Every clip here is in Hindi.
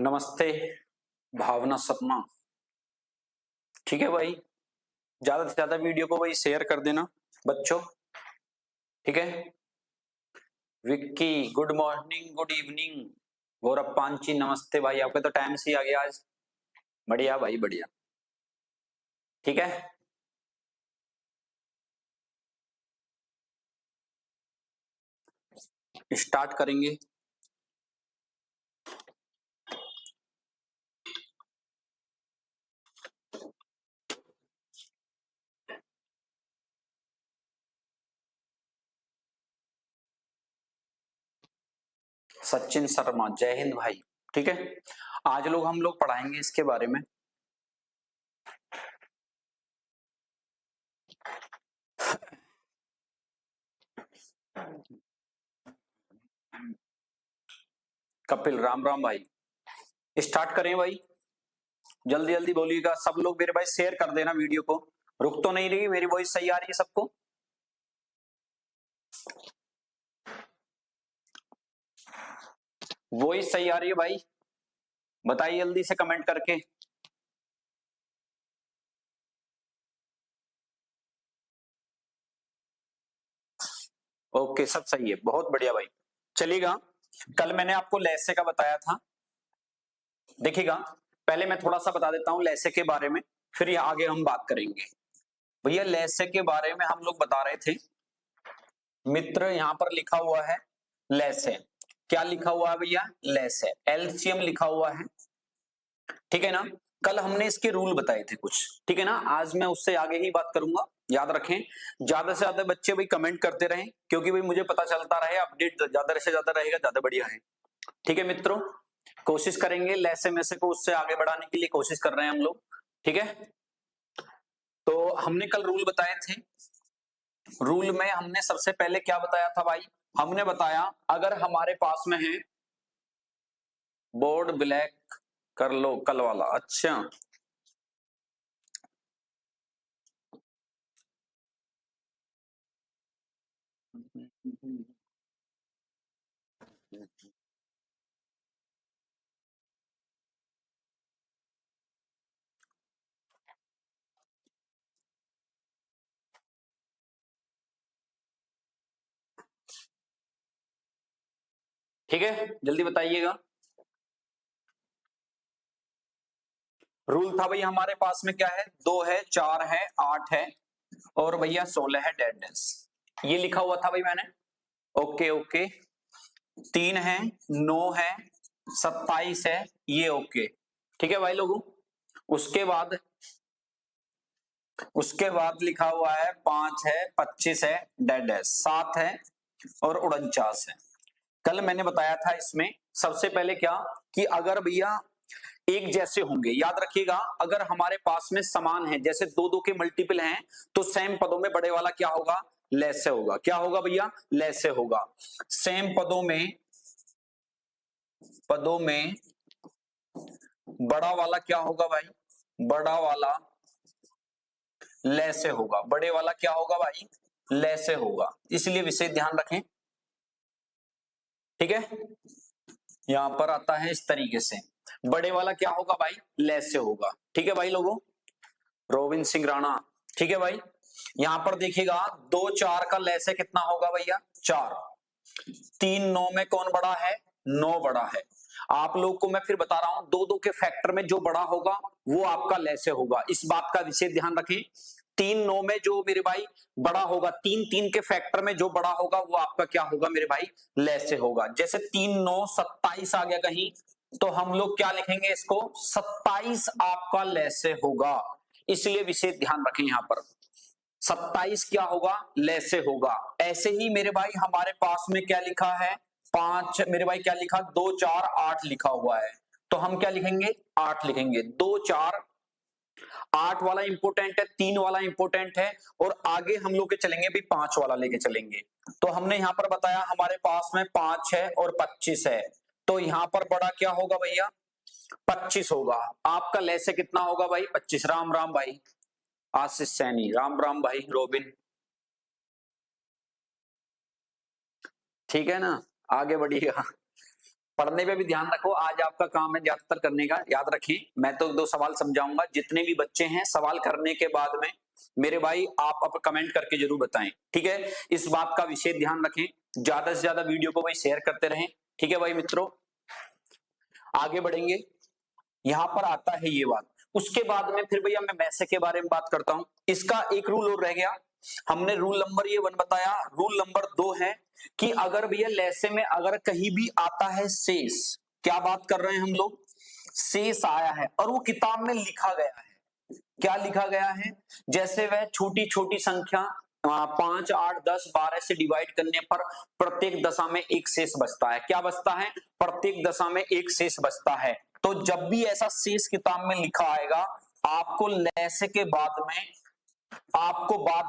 नमस्ते भावना सपना। ठीक है भाई, ज्यादा से ज्यादा वीडियो को भाई शेयर कर देना बच्चों। ठीक है। Vicky good morning good evening. Gaurav Panchi नमस्ते भाई, आपके तो टाइम से ही आ गया आज। बढ़िया भाई बढ़िया। ठीक है। स्टार्ट करेंगे। सचिन शर्मा जय हिंद भाई। ठीक है, आज हम लोग पढ़ाएंगे इसके बारे में। कपिल राम राम भाई। स्टार्ट करें भाई, जल्दी जल्दी बोलिएगा सब लोग। मेरे भाई शेयर कर देना वीडियो को। रुक तो नहीं रही, मेरी वॉइस सही आ रही है सबको? वॉइस सही आ रही है भाई? बताइए जल्दी से कमेंट करके। ओके, सब सही है, बहुत बढ़िया भाई। चलिएगा, कल मैंने आपको लहसे का बताया था। देखिएगा, पहले मैं थोड़ा सा बता देता हूं लहसे के बारे में, फिर ये आगे हम बात करेंगे। भैया लहसे के बारे में हम लोग बता रहे थे। मित्र यहां पर लिखा हुआ है लहसे। क्या लिखा हुआ है भैया? लहसे, एलसीएम लिखा हुआ है। ठीक है ना। कल हमने इसके रूल बताए थे कुछ, ठीक है ना। आज मैं उससे आगे ही बात करूंगा। याद रखें, ज्यादा से ज्यादा बच्चे भाई कमेंट करते रहें, क्योंकि भाई मुझे पता चलता रहे, अपडेट ज्यादा से ज्यादा रहेगा ज्यादा बढ़िया है। ठीक है मित्रों, कोशिश करेंगे लहसे मैसे को उससे आगे बढ़ाने के लिए कोशिश कर रहे हैं हम लोग। ठीक है, तो हमने कल रूल बताए थे। रूल में हमने सबसे पहले क्या बताया था भाई? हमने बताया अगर हमारे पास में है बोर्ड ब्लैक कर लो कल वाला। अच्छा, ठीक है, जल्दी बताइएगा। रूल था भाई हमारे पास में क्या है? 2 है, 4 है, 8 है और भैया 16 है डेडनेस। ये लिखा हुआ था भाई मैंने। Okay okay. 3 है, 9 है, 27 है, ये ओके। ठीक है भाई लोगों। उसके बाद लिखा हुआ है 5 है, 25 है, डेड है, 7 है और 49 है। कल मैंने बताया था इसमें सबसे पहले क्या, कि अगर भैया एक जैसे होंगे, याद रखिएगा, अगर हमारे पास में समान है, जैसे दो दो के मल्टीपल हैं, तो सेम पदों में बड़े वाला क्या होगा? लैसे होगा। क्या होगा भैया? लैसे होगा। सेम पदों में बड़ा वाला क्या होगा भाई? बड़ा वाला लैसे होगा। बड़े वाला क्या होगा भाई? लैसे होगा। इसलिए विशेष ध्यान रखें। ठीक है, यहां पर आता है इस तरीके से, बड़े वाला क्या होगा भाई? लैसे होगा। ठीक है भाई लोगों। रोबिन सिंह राणा, ठीक है भाई। यहां पर देखिएगा 2 4 का लैसे कितना होगा भैया? 4। 3 9 में कौन बड़ा है? 9 बड़ा है। आप लोग को मैं फिर बता रहा हूं, 2 2 के फैक्टर में जो बड़ा होगा वो आपका लैसे होगा। इस बात का विशेष ध्यान रखें। 3 9 में जो मेरे भाई बड़ा होगा, 3 3 के फैक्टर में जो बड़ा होगा वो आपका क्या होगा मेरे भाई? लैसे होगा। जैसे 3 9 27 आ गया कहीं, तो हम लोग क्या लिखेंगे इसको? 27 आपका लैसे होगा। इसलिए विशेष ध्यान रखें यहां पर, 27 क्या होगा? लैसे होगा। ऐसे ही मेरे भाई हमारे पास में क्या लिखा है? 5 मेरे भाई क्या लिखा? 2 4 8 लिखा हुआ है, तो हम क्या लिखेंगे? 8 लिखेंगे। 2 4 8 वाला इंपोर्टेंट है, 3 वाला इंपोर्टेंट है, और आगे हम लोग के चलेंगे भी 5 वाला लेके चलेंगे। तो हमने यहां पर बताया हमारे पास में 5 है और 25 है, तो यहां पर बड़ा क्या होगा भैया? 25 होगा। आपका लैसे कितना होगा भाई? 25। राम राम भाई आशीष सैनी, राम राम भाई रोबिन। ठीक है ना, आगे बढ़िएगा। पढ़ने पे भी ध्यान रखो, आज आपका काम है ज्यादातर करने का, याद रखें। मैं तो 2 सवाल समझाऊंगा, जितने भी बच्चे हैं सवाल करने के बाद में मेरे भाई आप अब कमेंट करके जरूर बताएं, ठीक है। इस बात का विशेष ध्यान रखें, ज्यादा से ज्यादा वीडियो को भाई शेयर करते रहें, ठीक है भाई मित्रों। आगे बढ़ेंगे, यहां पर आता है ये बात। उसके बाद में फिर भैया मैं मैसे के बारे में बात करता हूं। इसका एक रूल और रह गया, हमने रूल नंबर ये 1 बताया, रूल नंबर 2 है कि अगर भैया लैसे में अगर कहीं भी आता है शेष, क्या बात कर रहे हैं हम लोग, शेष आया है और वो किताब में लिखा गया है, क्या लिखा गया है, जैसे वह छोटी छोटी संख्या 5, 8, 10, 12 से डिवाइड करने पर प्रत्येक दशा में एक शेष बचता है। क्या बचता है, प्रत्येक दशा में एक शेष बचता है। तो जब भी ऐसा शेष किताब में लिखा आएगा, आपको लैसे के बाद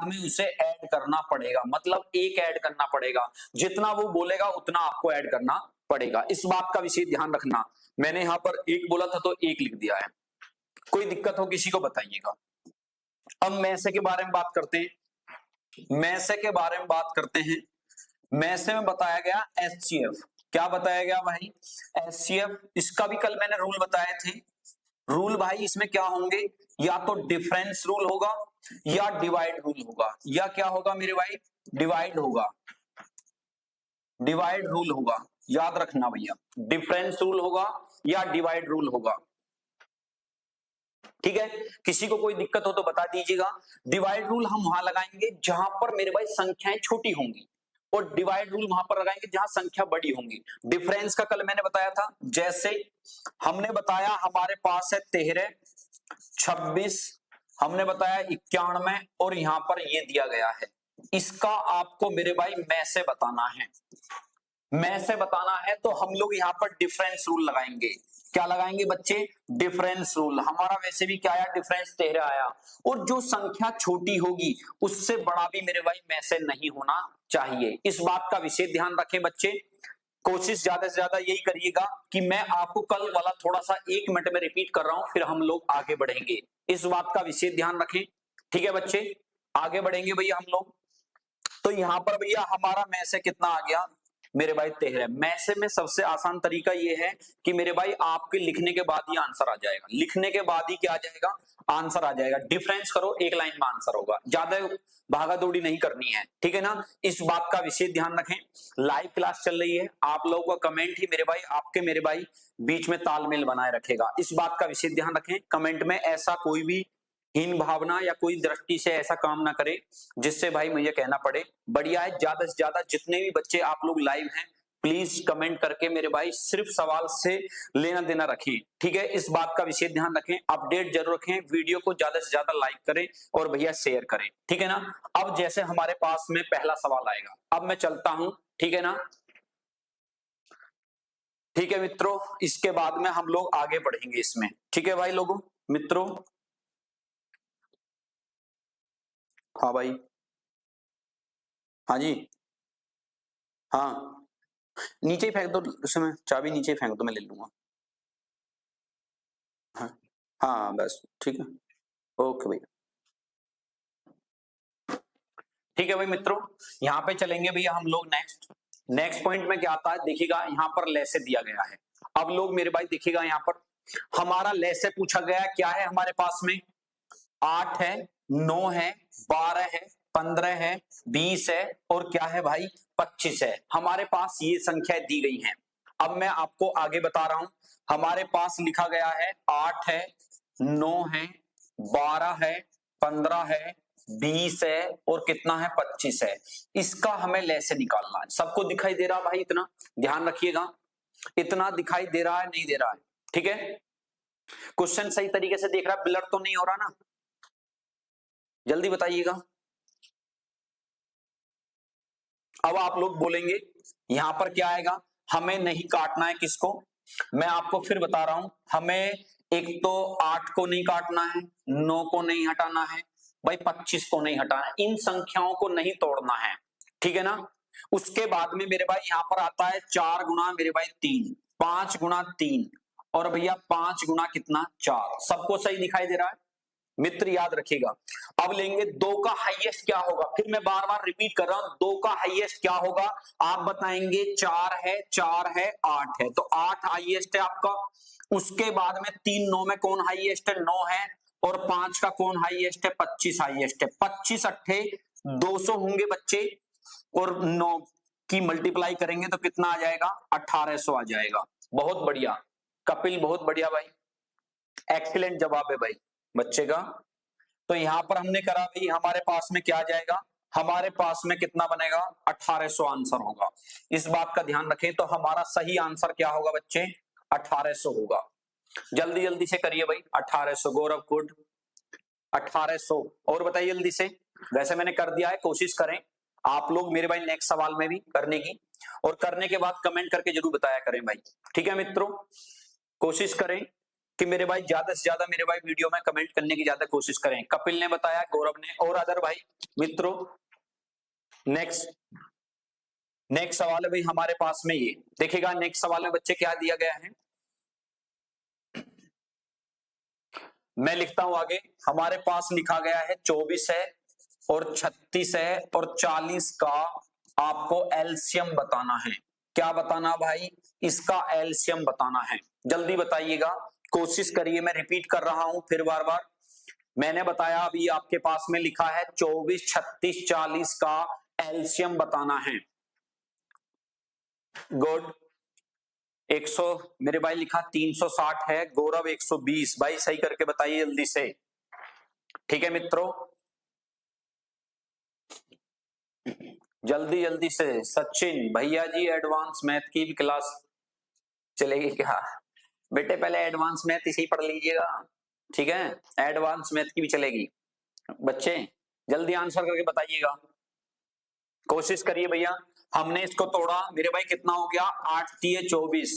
में उसे ऐड करना पड़ेगा, मतलब एक ऐड करना पड़ेगा, जितना वो बोलेगा उतना आपको ऐड करना पड़ेगा। इस बात का विशेष ध्यान रखना। मैंने यहां पर 1 बोला था तो 1 लिख दिया है, कोई दिक्कत हो किसी को बताइएगा। अब मैसे के बारे में बात करते हैं, मैसे के बारे में बात करते हैं। मैसे में बताया गया एचसीएफ, क्या बताया गया भाई, एचसीएफ। इसका भी कल मैंने रूल बताए थे। रूल भाई इसमें क्या होंगे, या तो डिफरेंस रूल होगा या डिवाइड रूल होगा, या क्या होगा मेरे भाई, डिवाइड होगा, डिवाइड रूल होगा, याद रखना भैया, डिफरेंस रूल होगा या डिवाइड रूल होगा, ठीक है। किसी को कोई दिक्कत हो तो बता दीजिएगा। डिवाइड रूल हम वहां लगाएंगे जहां पर मेरे भाई संख्याएं छोटी होंगी, और डिवाइड रूल वहां पर लगाएंगे जहां संख्या बड़ी होंगी। डिफरेंस का कल मैंने बताया था, जैसे हमने बताया हमारे पास है 13, 26, हमने बताया 91 और यहां पर ये दिया गया है। इसका आपको मेरे भाई में से बताना है, में से बताना है, तो हम लोग यहां पर डिफरेंस रूल लगाएंगे। क्या लगाएंगे बच्चे, डिफरेंस रूल। हमारा वैसे भी क्या आया, डिफरेंस 13 आया, और जो संख्या छोटी होगी उससे बड़ा भी मेरे भाई में से नहीं होना चाहिए। इस बात का विशेष ध्यान रखें बच्चे। कोशिश ज्यादा से ज्यादा यही करिएगा कि मैं आपको कल वाला थोड़ा सा 1 मिनट में रिपीट कर रहा हूं, फिर हम लोग आगे बढ़ेंगे। इस बात का विशेष ध्यान रखें, ठीक है बच्चे। आगे बढ़ेंगे भैया हम लोग। तो यहां पर भैया हमारा में से कितना आ गया मेरे भाई, 13। मैसे में सबसे आसान तरीका ये है कि मेरे भाई आपके लिखने के बाद ही आंसर आ जाएगा, लिखने के बाद ही क्या आ जाएगा, आंसर आ जाएगा। डिफरेंस करो, एक लाइन में आंसर होगा, ज्यादा भागा दौड़ी नहीं करनी है, ठीक है ना। इस बात का विशेष ध्यान रखें। लाइव क्लास चल रही है, आप लोगों का कमेंट ही मेरे भाई, आपके मेरे भाई बीच में तालमेल बनाए रखेगा। इस बात का विशेष ध्यान रखें। कमेंट में ऐसा कोई भी हीन भावना या कोई दृष्टि से ऐसा काम ना करे जिससे भाई मुझे कहना पड़े। बढ़िया है, ज्यादा से ज्यादा जितने भी बच्चे आप लोग लाइव हैं, प्लीज कमेंट करके मेरे भाई सिर्फ सवाल से लेना देना रखें, ठीक है। इस बात का विशेष ध्यान रखें, अपडेट जरूर रखें, वीडियो को ज्यादा से ज्यादा लाइक करें और भैया शेयर करें, ठीक है ना। अब जैसे हमारे पास में पहला सवाल आएगा, अब मैं चलता हूं, ठीक है ना, ठीक है मित्रों। इसके बाद में हम लोग आगे बढ़ेंगे इसमें, ठीक है भाई लोगों, मित्रों। हाँ भाई, हाँ जी, हाँ नीचे ही फेंक दो, उसमें चाबी नीचे ही फेंक दो, मैं ले लूंगा। हाँ हाँ बस ठीक है, ओके भैया, ठीक है भाई मित्रों। यहाँ पे चलेंगे भैया हम लोग नेक्स्ट पॉइंट में क्या आता है देखिएगा, यहाँ पर लेसे दिया गया है। अब लोग मेरे भाई देखिएगा, यहाँ पर हमारा लेसे पूछा गया है, क्या है हमारे पास में, 8 है, 9 है, 12 है, 15 है, 20 है और क्या है भाई 25 है। हमारे पास ये संख्या दी गई है। अब मैं आपको आगे बता रहा हूं, हमारे पास लिखा गया है 8 है, 9 है, 12 है, 15 है, 20 है और कितना है 25 है। इसका हमें लेसे निकालना है। सबको दिखाई दे रहा भाई, इतना ध्यान रखिएगा, इतना दिखाई दे रहा है नहीं दे रहा है, ठीक है। क्वेश्चन सही तरीके से देख रहा है, ब्लर तो नहीं हो रहा ना, जल्दी बताइएगा। अब आप लोग बोलेंगे यहां पर क्या आएगा, हमें नहीं काटना है किसको, मैं आपको फिर बता रहा हूं। हमें एक तो 8 को नहीं काटना है, 9 को नहीं हटाना है भाई, 25 को नहीं हटाना है, इन संख्याओं को नहीं तोड़ना है, ठीक है ना। उसके बाद में मेरे भाई यहां पर आता है 4 गुना मेरे भाई 3, 5 गुना 3 और भैया 5 गुना कितना 4। सबको सही दिखाई दे रहा है, मित्र याद रखिएगा। अब लेंगे 2 का हाईएस्ट क्या होगा, फिर मैं बार बार रिपीट कर रहा हूं, 2 का हाईएस्ट क्या होगा आप बताएंगे। 4 है, 8 है, तो 8 हाईएस्ट है आपका। उसके बाद में 3 9 में कौन हाईएस्ट है, 9 है। और 5 का कौन हाईएस्ट है, 25 हाईएस्ट है। 25 अट्ठे 200 होंगे बच्चे, और 9 की मल्टीप्लाई करेंगे तो कितना आ जाएगा, 1800 आ जाएगा। बहुत बढ़िया कपिल, बहुत बढ़िया भाई, एक्सीलेंट जवाब है भाई बच्चे का। तो यहां पर हमने करा भाई, हमारे पास में क्या आ जाएगा, हमारे पास में कितना बनेगा, 1800 आंसर होगा। इस बात का ध्यान रखें, तो हमारा सही आंसर क्या होगा बच्चे, 1800 होगा। जल्दी जल्दी से करिए भाई, 1800। गौरव गुड, 1800। और बताइए जल्दी से। वैसे मैंने कर दिया है, कोशिश करें आप लोग मेरे भाई नेक्स्ट सवाल में भी करने की, और करने के बाद कमेंट करके जरूर बताया करें भाई। ठीक है मित्रों, कोशिश करें कि मेरे भाई ज्यादा से ज्यादा मेरे भाई वीडियो में कमेंट करने की ज्यादा कोशिश करें। कपिल ने बताया, गौरव ने, और अदर भाई मित्रों। नेक्स्ट सवाल है भाई हमारे पास में, ये देखिएगा नेक्स्ट सवाल में बच्चे क्या दिया गया है। मैं लिखता हूं आगे, हमारे पास लिखा गया है 24 है और 36 है और 40 का आपको एलसीएम बताना है। क्या बताना भाई, इसका एलसीएम बताना है। जल्दी बताइएगा, कोशिश करिए। मैं रिपीट कर रहा हूं फिर बार बार, मैंने बताया अभी आपके पास में लिखा है 24 36 40 का एलसीएम बताना है। गुड, 100 मेरे भाई लिखा 360 है। गौरव 120, भाई सही करके बताइए जल्दी से। ठीक है मित्रों, जल्दी जल्दी से। सचिन भैया जी, एडवांस मैथ की भी क्लास चलेगी क्या बेटे, पहले एडवांस मैथ इसी पढ़ लीजिएगा, ठीक है, एडवांस मैथ की भी चलेगी। बच्चे जल्दी आंसर करके बताइएगा, कोशिश करिए भैया। हमने इसको तोड़ा मेरे भाई, कितना हो गया, 8 तिये 24,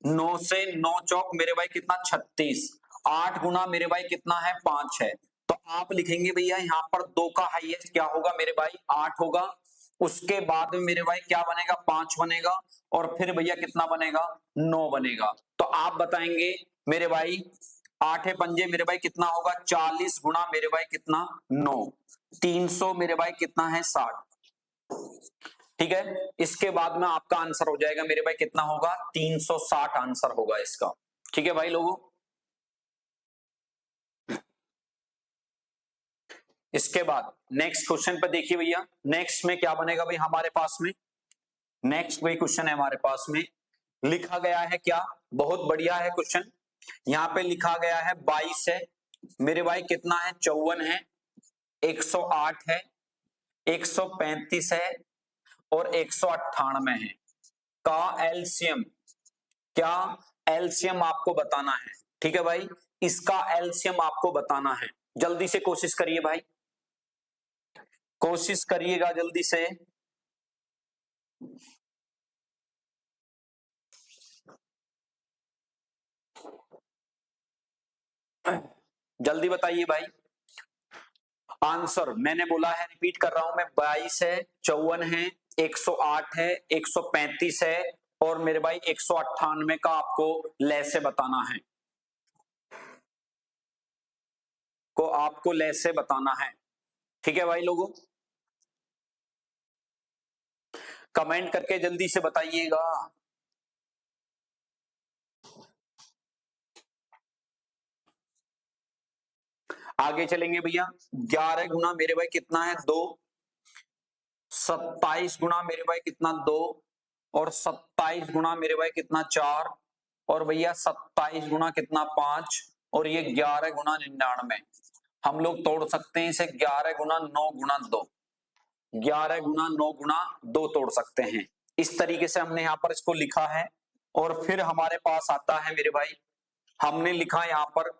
9 से 9 चौक मेरे भाई कितना, 36। 8 गुना मेरे भाई कितना है, 5 है। तो आप लिखेंगे भैया यहाँ पर 2 का हाईएस्ट क्या होगा मेरे भाई, 8 होगा। उसके बाद में मेरे भाई क्या बनेगा, 5 बनेगा, और फिर भैया कितना बनेगा, 9 बनेगा। तो आप बताएंगे मेरे भाई, 8 पंजे मेरे भाई कितना होगा, 40 गुना मेरे भाई कितना, 9, 300 मेरे भाई कितना है, 60। ठीक है, इसके बाद में आपका आंसर हो जाएगा मेरे भाई कितना होगा, 360 आंसर होगा इसका। ठीक है भाई लोगों, इसके बाद नेक्स्ट क्वेश्चन पे देखिए भैया, नेक्स्ट में क्या बनेगा भाई हमारे पास में। नेक्स्ट वही क्वेश्चन है हमारे पास में, लिखा गया है क्या, बहुत बढ़िया है क्वेश्चन। यहाँ पे लिखा गया है 22 है मेरे भाई कितना है, 54 है, 108 है, 135 है और 198 है का एलसीएम। क्या एलसीएम आपको बताना है। ठीक है भाई, इसका एलसीएम आपको बताना है। जल्दी से कोशिश करिए भाई, कोशिश करिएगा जल्दी से। जल्दी बताइए भाई आंसर। मैंने बोला है, रिपीट कर रहा हूं मैं, 22 है, 54 है, 108 है, 135 है और मेरे भाई 198 का आपको लैसे बताना है, को आपको लैसे बताना है। ठीक है भाई लोगों, कमेंट करके जल्दी से बताइएगा। आगे चलेंगे भैया, 11 गुना मेरे भाई कितना है, 2, 27 गुना मेरे भाई कितना, 2, और 27 गुना मेरे भाई कितना, 4, और भैया 27 गुना कितना, 5, और ये 11 गुना 99। हम लोग तोड़ सकते हैं इसे, 11 गुना 9 गुना 2, 11 गुना 9 गुना 2 तोड़ सकते हैं। इस तरीके से हमने यहाँ पर इसको लिखा है। और फिर हमारे पास आता है मेरे भाई, हमने लिखा यहाँ पर,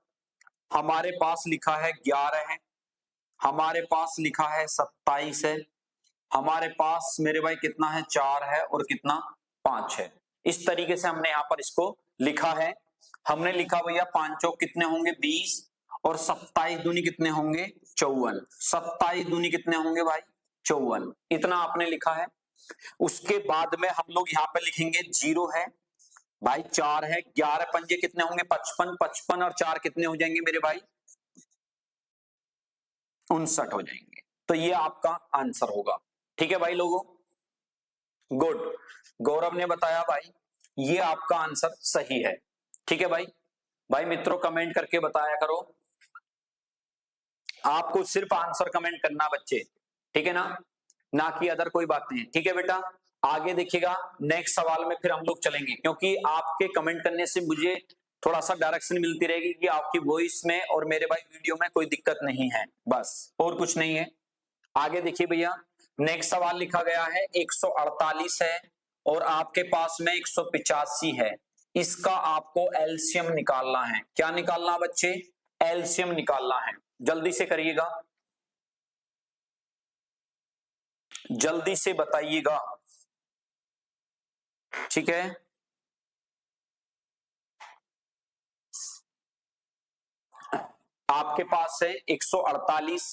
हमारे पास लिखा है 11 है, हमारे पास लिखा है 27 है, हमारे पास मेरे भाई कितना है, 4 है और कितना, 5 है। इस तरीके से हमने यहाँ पर इसको लिखा है। हमने लिखा भैया 5 चौक कितने होंगे, 20, और 27 दूनी कितने होंगे, 54। 27 दूनी कितने होंगे भाई, 54। इतना आपने लिखा है। उसके बाद में हम लोग यहाँ पे लिखेंगे 0 है भाई, 4 है, 11 पंजे कितने होंगे, 55, 55 और 4 कितने हो जाएंगे मेरे भाई, 59 हो जाएंगे। तो ये आपका आंसर होगा। ठीक है भाई लोगों, गुड। गौरव ने बताया भाई ये आपका आंसर सही है। ठीक है भाई, भाई मित्रों कमेंट करके बताया करो, आपको सिर्फ आंसर कमेंट करना बच्चे, ठीक है ना कि अदर कोई बात नहीं। ठीक है बेटा, आगे देखिएगा नेक्स्ट सवाल में फिर हम लोग चलेंगे, क्योंकि आपके कमेंट करने से मुझे थोड़ा सा डायरेक्शन मिलती रहेगी कि आपकी वॉइस में और मेरे भाई वीडियो में कोई दिक्कत नहीं है, बस और कुछ नहीं है। आगे देखिए भैया, नेक्स्ट सवाल लिखा गया है 148 है और आपके पास में 185 है। इसका आपको एलसीएम निकालना है। क्या निकालना बच्चे? एलसीएम निकालना है। जल्दी से करिएगा, जल्दी से बताइएगा। ठीक है, आपके पास है 148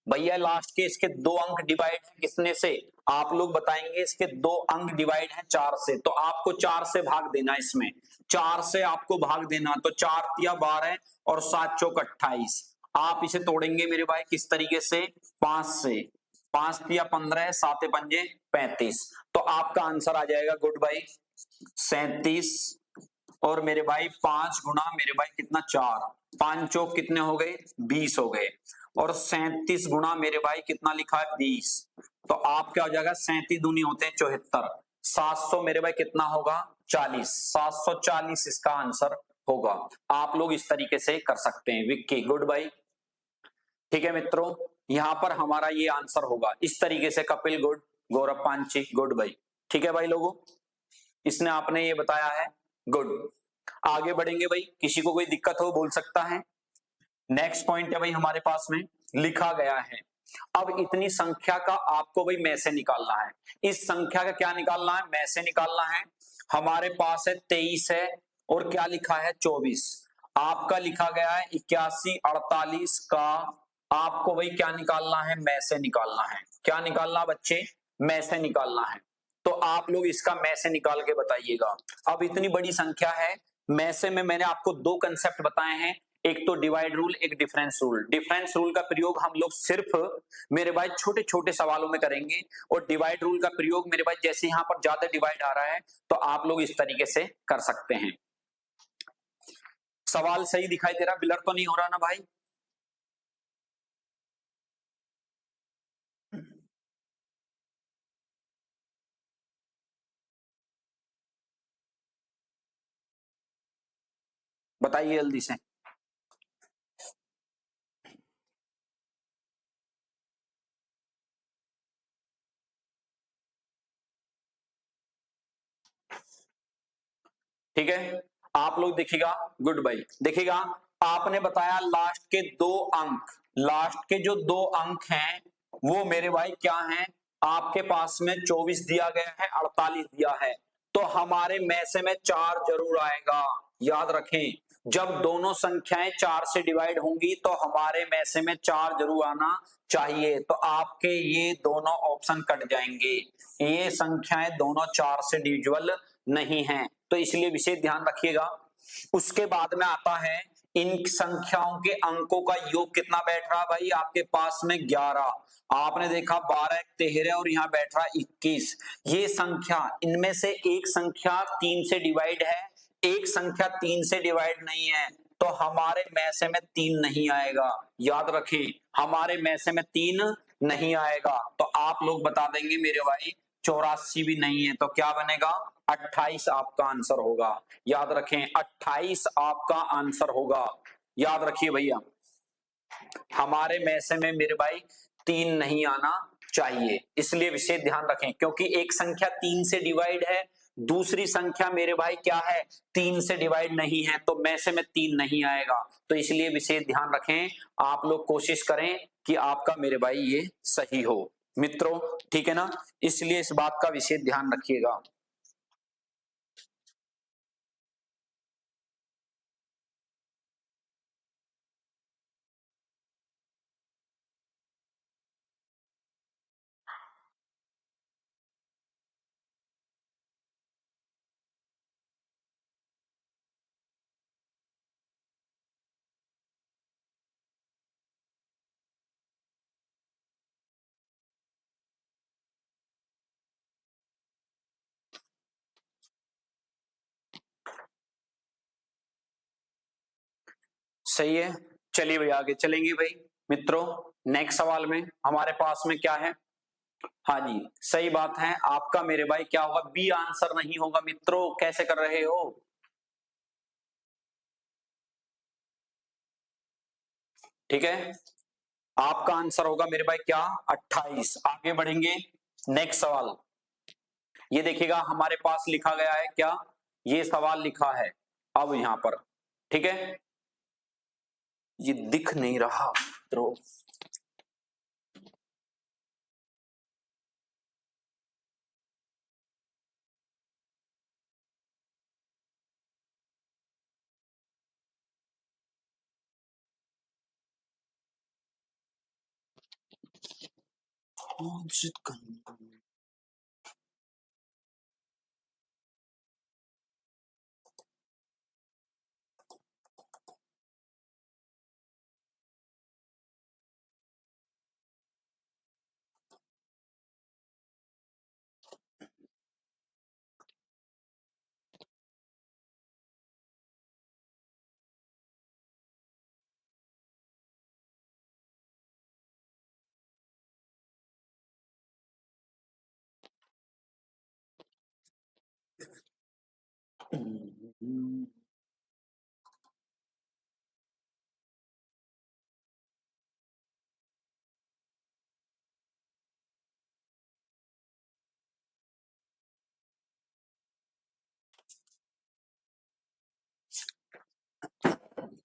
भैया, लास्ट के इसके 2 अंक डिवाइड है किसने से? आप लोग बताएंगे। इसके 2 अंक डिवाइड है 4 से, तो आपको 4 से भाग देना। इसमें 4 से आपको भाग देना, तो 4 तिया 12 और 7 चौक 28। आप इसे तोड़ेंगे मेरे भाई किस तरीके से? 5 से। 5 तिया 15, 7 पंजे 35, तो आपका आंसर आ जाएगा गुड भाई 37। और मेरे भाई 5 गुना मेरे भाई कितना? 4। 5 चौक कितने हो गए? 20 हो गए। और 37 गुना मेरे भाई कितना लिखा है? 20। तो आप क्या हो जाएगा? 37 दूनी होते हैं 74। 700 मेरे भाई कितना होगा? 40। 740 इसका आंसर होगा। आप लोग इस तरीके से कर सकते हैं। विक्की गुड भाई। ठीक है मित्रों, यहां पर हमारा ये आंसर होगा इस तरीके से। कपिल गुड, गौरव पांची गुड भाई। ठीक है भाई लोगों, इसने आपने ये बताया है, गुड। आगे बढ़ेंगे भाई, किसी को कोई दिक्कत हो बोल सकता है। नेक्स्ट पॉइंट है भाई हमारे पास में लिखा गया है, अब इतनी संख्या का आपको भाई में से निकालना है। इस संख्या का क्या निकालना है? में से निकालना है। हमारे पास है 23 है और क्या लिखा है? 24। आपका लिखा गया है 81 48 का। आपको भाई क्या निकालना है? में से निकालना है। क्या निकालना बच्चे? में से निकालना है। तो आप लोग इसका में से निकाल के बताइएगा। अब इतनी बड़ी संख्या है, में से में मैंने आपको 2 कंसेप्ट बताए हैं, एक तो डिवाइड रूल, एक डिफरेंस रूल। डिफरेंस रूल का प्रयोग हम लोग सिर्फ मेरे भाई छोटे छोटे सवालों में करेंगे, और डिवाइड रूल का प्रयोग मेरे भाई जैसे यहां पर ज्यादा डिवाइड आ रहा है तो आप लोग इस तरीके से कर सकते हैं। सवाल सही दिखाई दे रहा? ब्लर तो नहीं हो रहा ना भाई? बताइए जल्दी से। ठीक है, आप लोग देखिएगा, गुड बाई। देखिएगा, आपने बताया लास्ट के 2 अंक, लास्ट के जो 2 अंक हैं वो मेरे भाई क्या हैं? आपके पास में 24 दिया गया है, 48 दिया है, तो हमारे में से में 4 जरूर आएगा। याद रखें, जब दोनों संख्याएं 4 से डिवाइड होंगी तो हमारे में से में 4 जरूर आना चाहिए। तो आपके ये दोनों ऑप्शन कट जाएंगे, ये संख्याएं दोनों 4 से डिविजिबल नहीं है, तो इसलिए विशेष ध्यान रखिएगा। उसके बाद में आता है इन संख्याओं के अंकों का योग कितना बैठ रहा भाई? आपके पास में 11। आपने देखा 12 13 और यहाँ बैठ रहा 21। ये संख्या, इनमें से एक संख्या 3 से डिवाइड है, एक संख्या 3 से डिवाइड नहीं है, तो हमारे में से में 3 नहीं आएगा। याद रखें, हमारे में से में 3 नहीं आएगा। तो आप लोग बता देंगे मेरे भाई 84 भी नहीं है, तो क्या बनेगा? 28 आपका आंसर होगा। याद रखें, 28 आपका आंसर होगा। याद रखिए भैया, हमारे में से में मेरे भाई 3 नहीं आना चाहिए, इसलिए विशेष ध्यान रखें, क्योंकि एक संख्या 3 से डिवाइड है, दूसरी संख्या मेरे भाई क्या है? 3 से डिवाइड नहीं है, तो में से में 3 नहीं आएगा। तो इसलिए विशेष ध्यान रखें, आप लोग कोशिश करें कि आपका मेरे भाई ये सही हो मित्रों। ठीक है ना, इसलिए इस बात का विशेष ध्यान रखिएगा। सही है। चलिए भाई आगे चलेंगे भाई मित्रों। नेक्स्ट सवाल में हमारे पास में क्या है? हाँ जी सही बात है आपका मेरे भाई, क्या होगा? बी आंसर नहीं होगा मित्रों, कैसे कर रहे हो? ठीक है, आपका आंसर होगा मेरे भाई क्या? 28। आगे बढ़ेंगे, नेक्स्ट सवाल। ये देखिएगा हमारे पास लिखा गया है क्या? ये सवाल लिखा है अब यहां पर, ठीक है, ये दिख नहीं रहा मित्रों।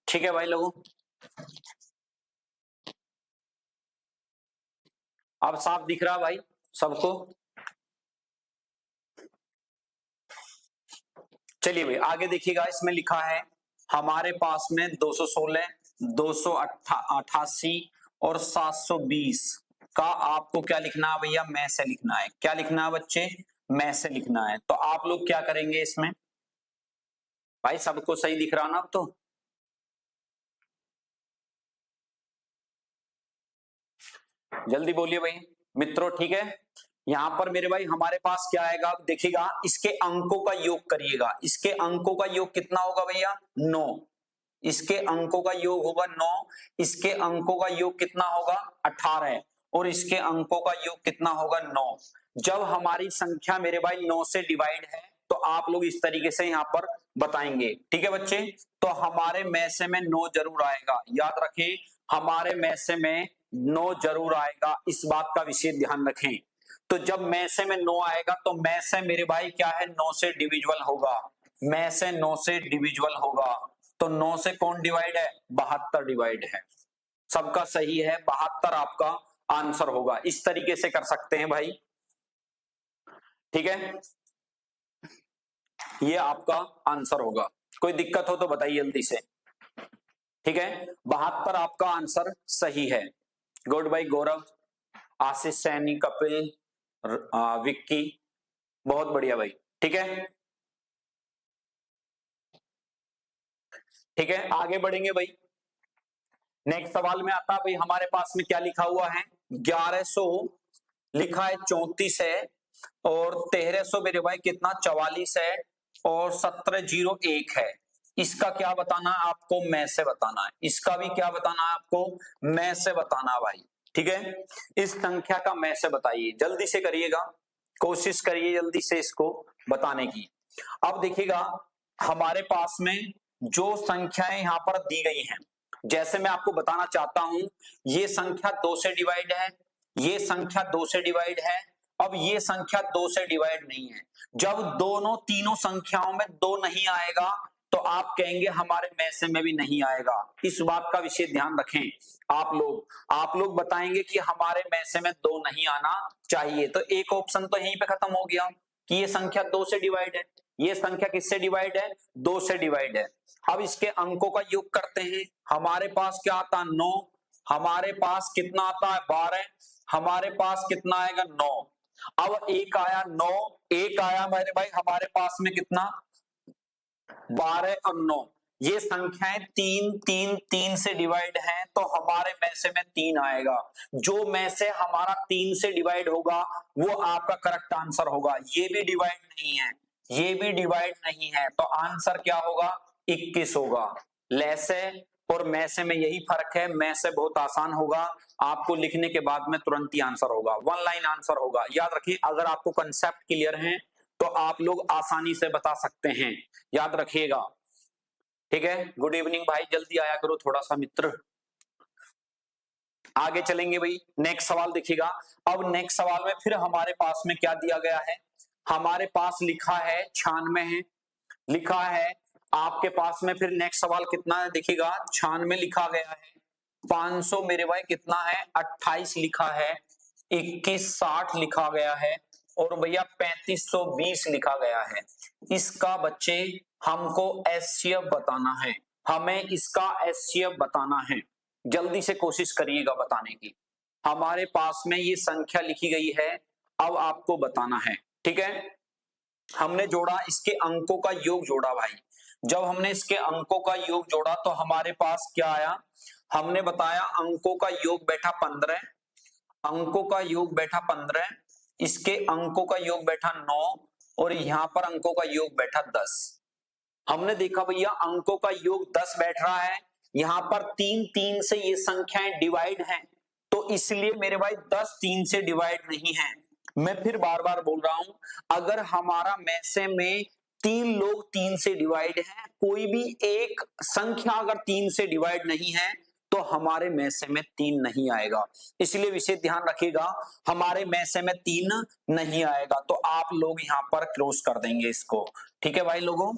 ठीक है भाई लोगों, अब साफ दिख रहा भाई सबको? चलिए भाई आगे देखिएगा, इसमें लिखा है हमारे पास में 216, 288 और 720 का आपको क्या लिखना है भैया? में से लिखना है। क्या लिखना है बच्चे? में से लिखना है। तो आप लोग क्या करेंगे इसमें? भाई सबको सही दिख रहा ना अब तो? जल्दी बोलिए भाई मित्रों, ठीक है। यहां पर मेरे भाई हमारे पास क्या आएगा? अब देखिएगा इसके अंकों का योग करिएगा। इसके अंकों का योग कितना होगा भैया? 9। इसके अंकों का योग होगा 9। इसके अंकों का योग कितना होगा? 18। और इसके अंकों का योग कितना होगा? 9। जब हमारी संख्या मेरे भाई 9 से डिवाइड है तो आप लोग इस तरीके से यहां पर बताएंगे, ठीक है बच्चे? तो हमारे मैसे में 9 जरूर आएगा, याद रखें, हमारे मैसे में 9 जरूर आएगा, इस बात का विशेष ध्यान रखें। तो जब मैसे में 9 आएगा तो मैसे मेरे भाई क्या है? 9 से डिविजिबल होगा। में से 9 से डिविजिबल होगा। तो 9 से कौन डिवाइड है? 72 डिवाइड है। सबका सही है, 72 आपका आंसर होगा। इस तरीके से कर सकते हैं भाई, ठीक है, ये आपका आंसर होगा। कोई दिक्कत हो तो बताइए जल्दी से, ठीक है। 72 आपका आंसर सही है। गुड बाई गौरव, आशीष, सैनी, कपिल, विक्की, बहुत बढ़िया भाई, ठीक है। ठीक है आगे बढ़ेंगे भाई। नेक्स्ट सवाल में आता है भाई हमारे पास में क्या लिखा हुआ है? 1100 लिखा है, 34 है, और 1300 मेरे भाई कितना? 44 है, और 1701 है। इसका क्या बताना है आपको? में से बताना है। इसका भी क्या बताना है आपको? में से बताना है भाई, ठीक है। इस संख्या का में से बताइए, जल्दी से करिएगा, कोशिश करिए जल्दी से इसको बताने की। अब देखिएगा हमारे पास में जो संख्याएं यहां पर दी गई हैं, जैसे मैं आपको बताना चाहता हूं, ये संख्या 2 से डिवाइड है, ये संख्या 2 से डिवाइड है। अब ये संख्या 2 से डिवाइड नहीं है। जब दोनों तीनों संख्याओं में 2 नहीं आएगा तो आप कहेंगे हमारे मैसे में भी नहीं आएगा। इस बात का विशेष ध्यान रखें। आप लोग बताएंगे कि हमारे मैसे में 2 नहीं आना चाहिए, तो एक ऑप्शन तो यहीं पे खत्म हो गया कि ये संख्या 2 से डिवाइड है। ये संख्या किससे डिवाइड है? 2 से डिवाइड है। अब इसके अंकों का योग करते हैं। हमारे पास क्या आता है? 9। हमारे पास कितना आता है? 12। हमारे पास कितना आएगा? 9। अब एक आया 9, एक आया मेरे भाई हमारे पास में कितना? 12 और 9। ये संख्याएं 3 3 3 से डिवाइड हैं, तो हमारे में से में 3 आएगा। जो में से हमारा 3 से डिवाइड होगा वो आपका करेक्ट आंसर होगा। ये भी डिवाइड नहीं है, ये भी डिवाइड नहीं है, तो आंसर क्या होगा? 21 होगा। लेसे और मैं से में यही फर्क है, मैं से बहुत आसान होगा, आपको लिखने के बाद में तुरंत ही आंसर होगा, वन लाइन आंसर होगा। याद रखिए, अगर आपको कंसेप्ट क्लियर है तो आप लोग आसानी से बता सकते हैं, याद रखिएगा। ठीक है, गुड इवनिंग भाई, जल्दी आया करो थोड़ा सा मित्र। आगे चलेंगे भाई, नेक्स्ट सवाल देखिएगा। अब नेक्स्ट सवाल में फिर हमारे पास में क्या दिया गया है, हमारे पास लिखा है 96 है, लिखा है आपके पास में। फिर नेक्स्ट सवाल कितना है देखिएगा, 96 लिखा गया है, 500 मेरे भाई कितना है 28 लिखा है, 2160 लिखा गया है, और भैया 3520 लिखा गया है। इसका बच्चे हमको एचसीएफ बताना है, हमें इसका एचसीएफ बताना है। जल्दी से कोशिश करिएगा बताने की। हमारे पास में ये संख्या लिखी गई है, अब आपको बताना है। ठीक है, हमने जोड़ा, इसके अंकों का योग जोड़ा भाई। जब हमने इसके अंकों का योग जोड़ा तो हमारे पास क्या आया, हमने बताया अंकों का योग बैठा 15, अंकों का योग बैठा 15, इसके अंकों का योग बैठा 9, और यहां पर अंकों का योग बैठा 10। हमने देखा भैया अंकों का योग 10 बैठ रहा है, यहां पर 3 से ये संख्याएं डिवाइड हैं, तो इसलिए मेरे भाई 10 3 से डिवाइड नहीं है। मैं फिर बार बार बोल रहा हूं, अगर हमारा मैसे में 3 लोग 3 से डिवाइड है, कोई भी एक संख्या अगर 3 से डिवाइड नहीं है तो हमारे मैसे में 3 नहीं आएगा। इसलिए विशेष ध्यान रखिएगा, हमारे मैसे में 3 नहीं आएगा, तो आप लोग यहां पर क्लोज कर देंगे इसको। ठीक है भाई लोगों,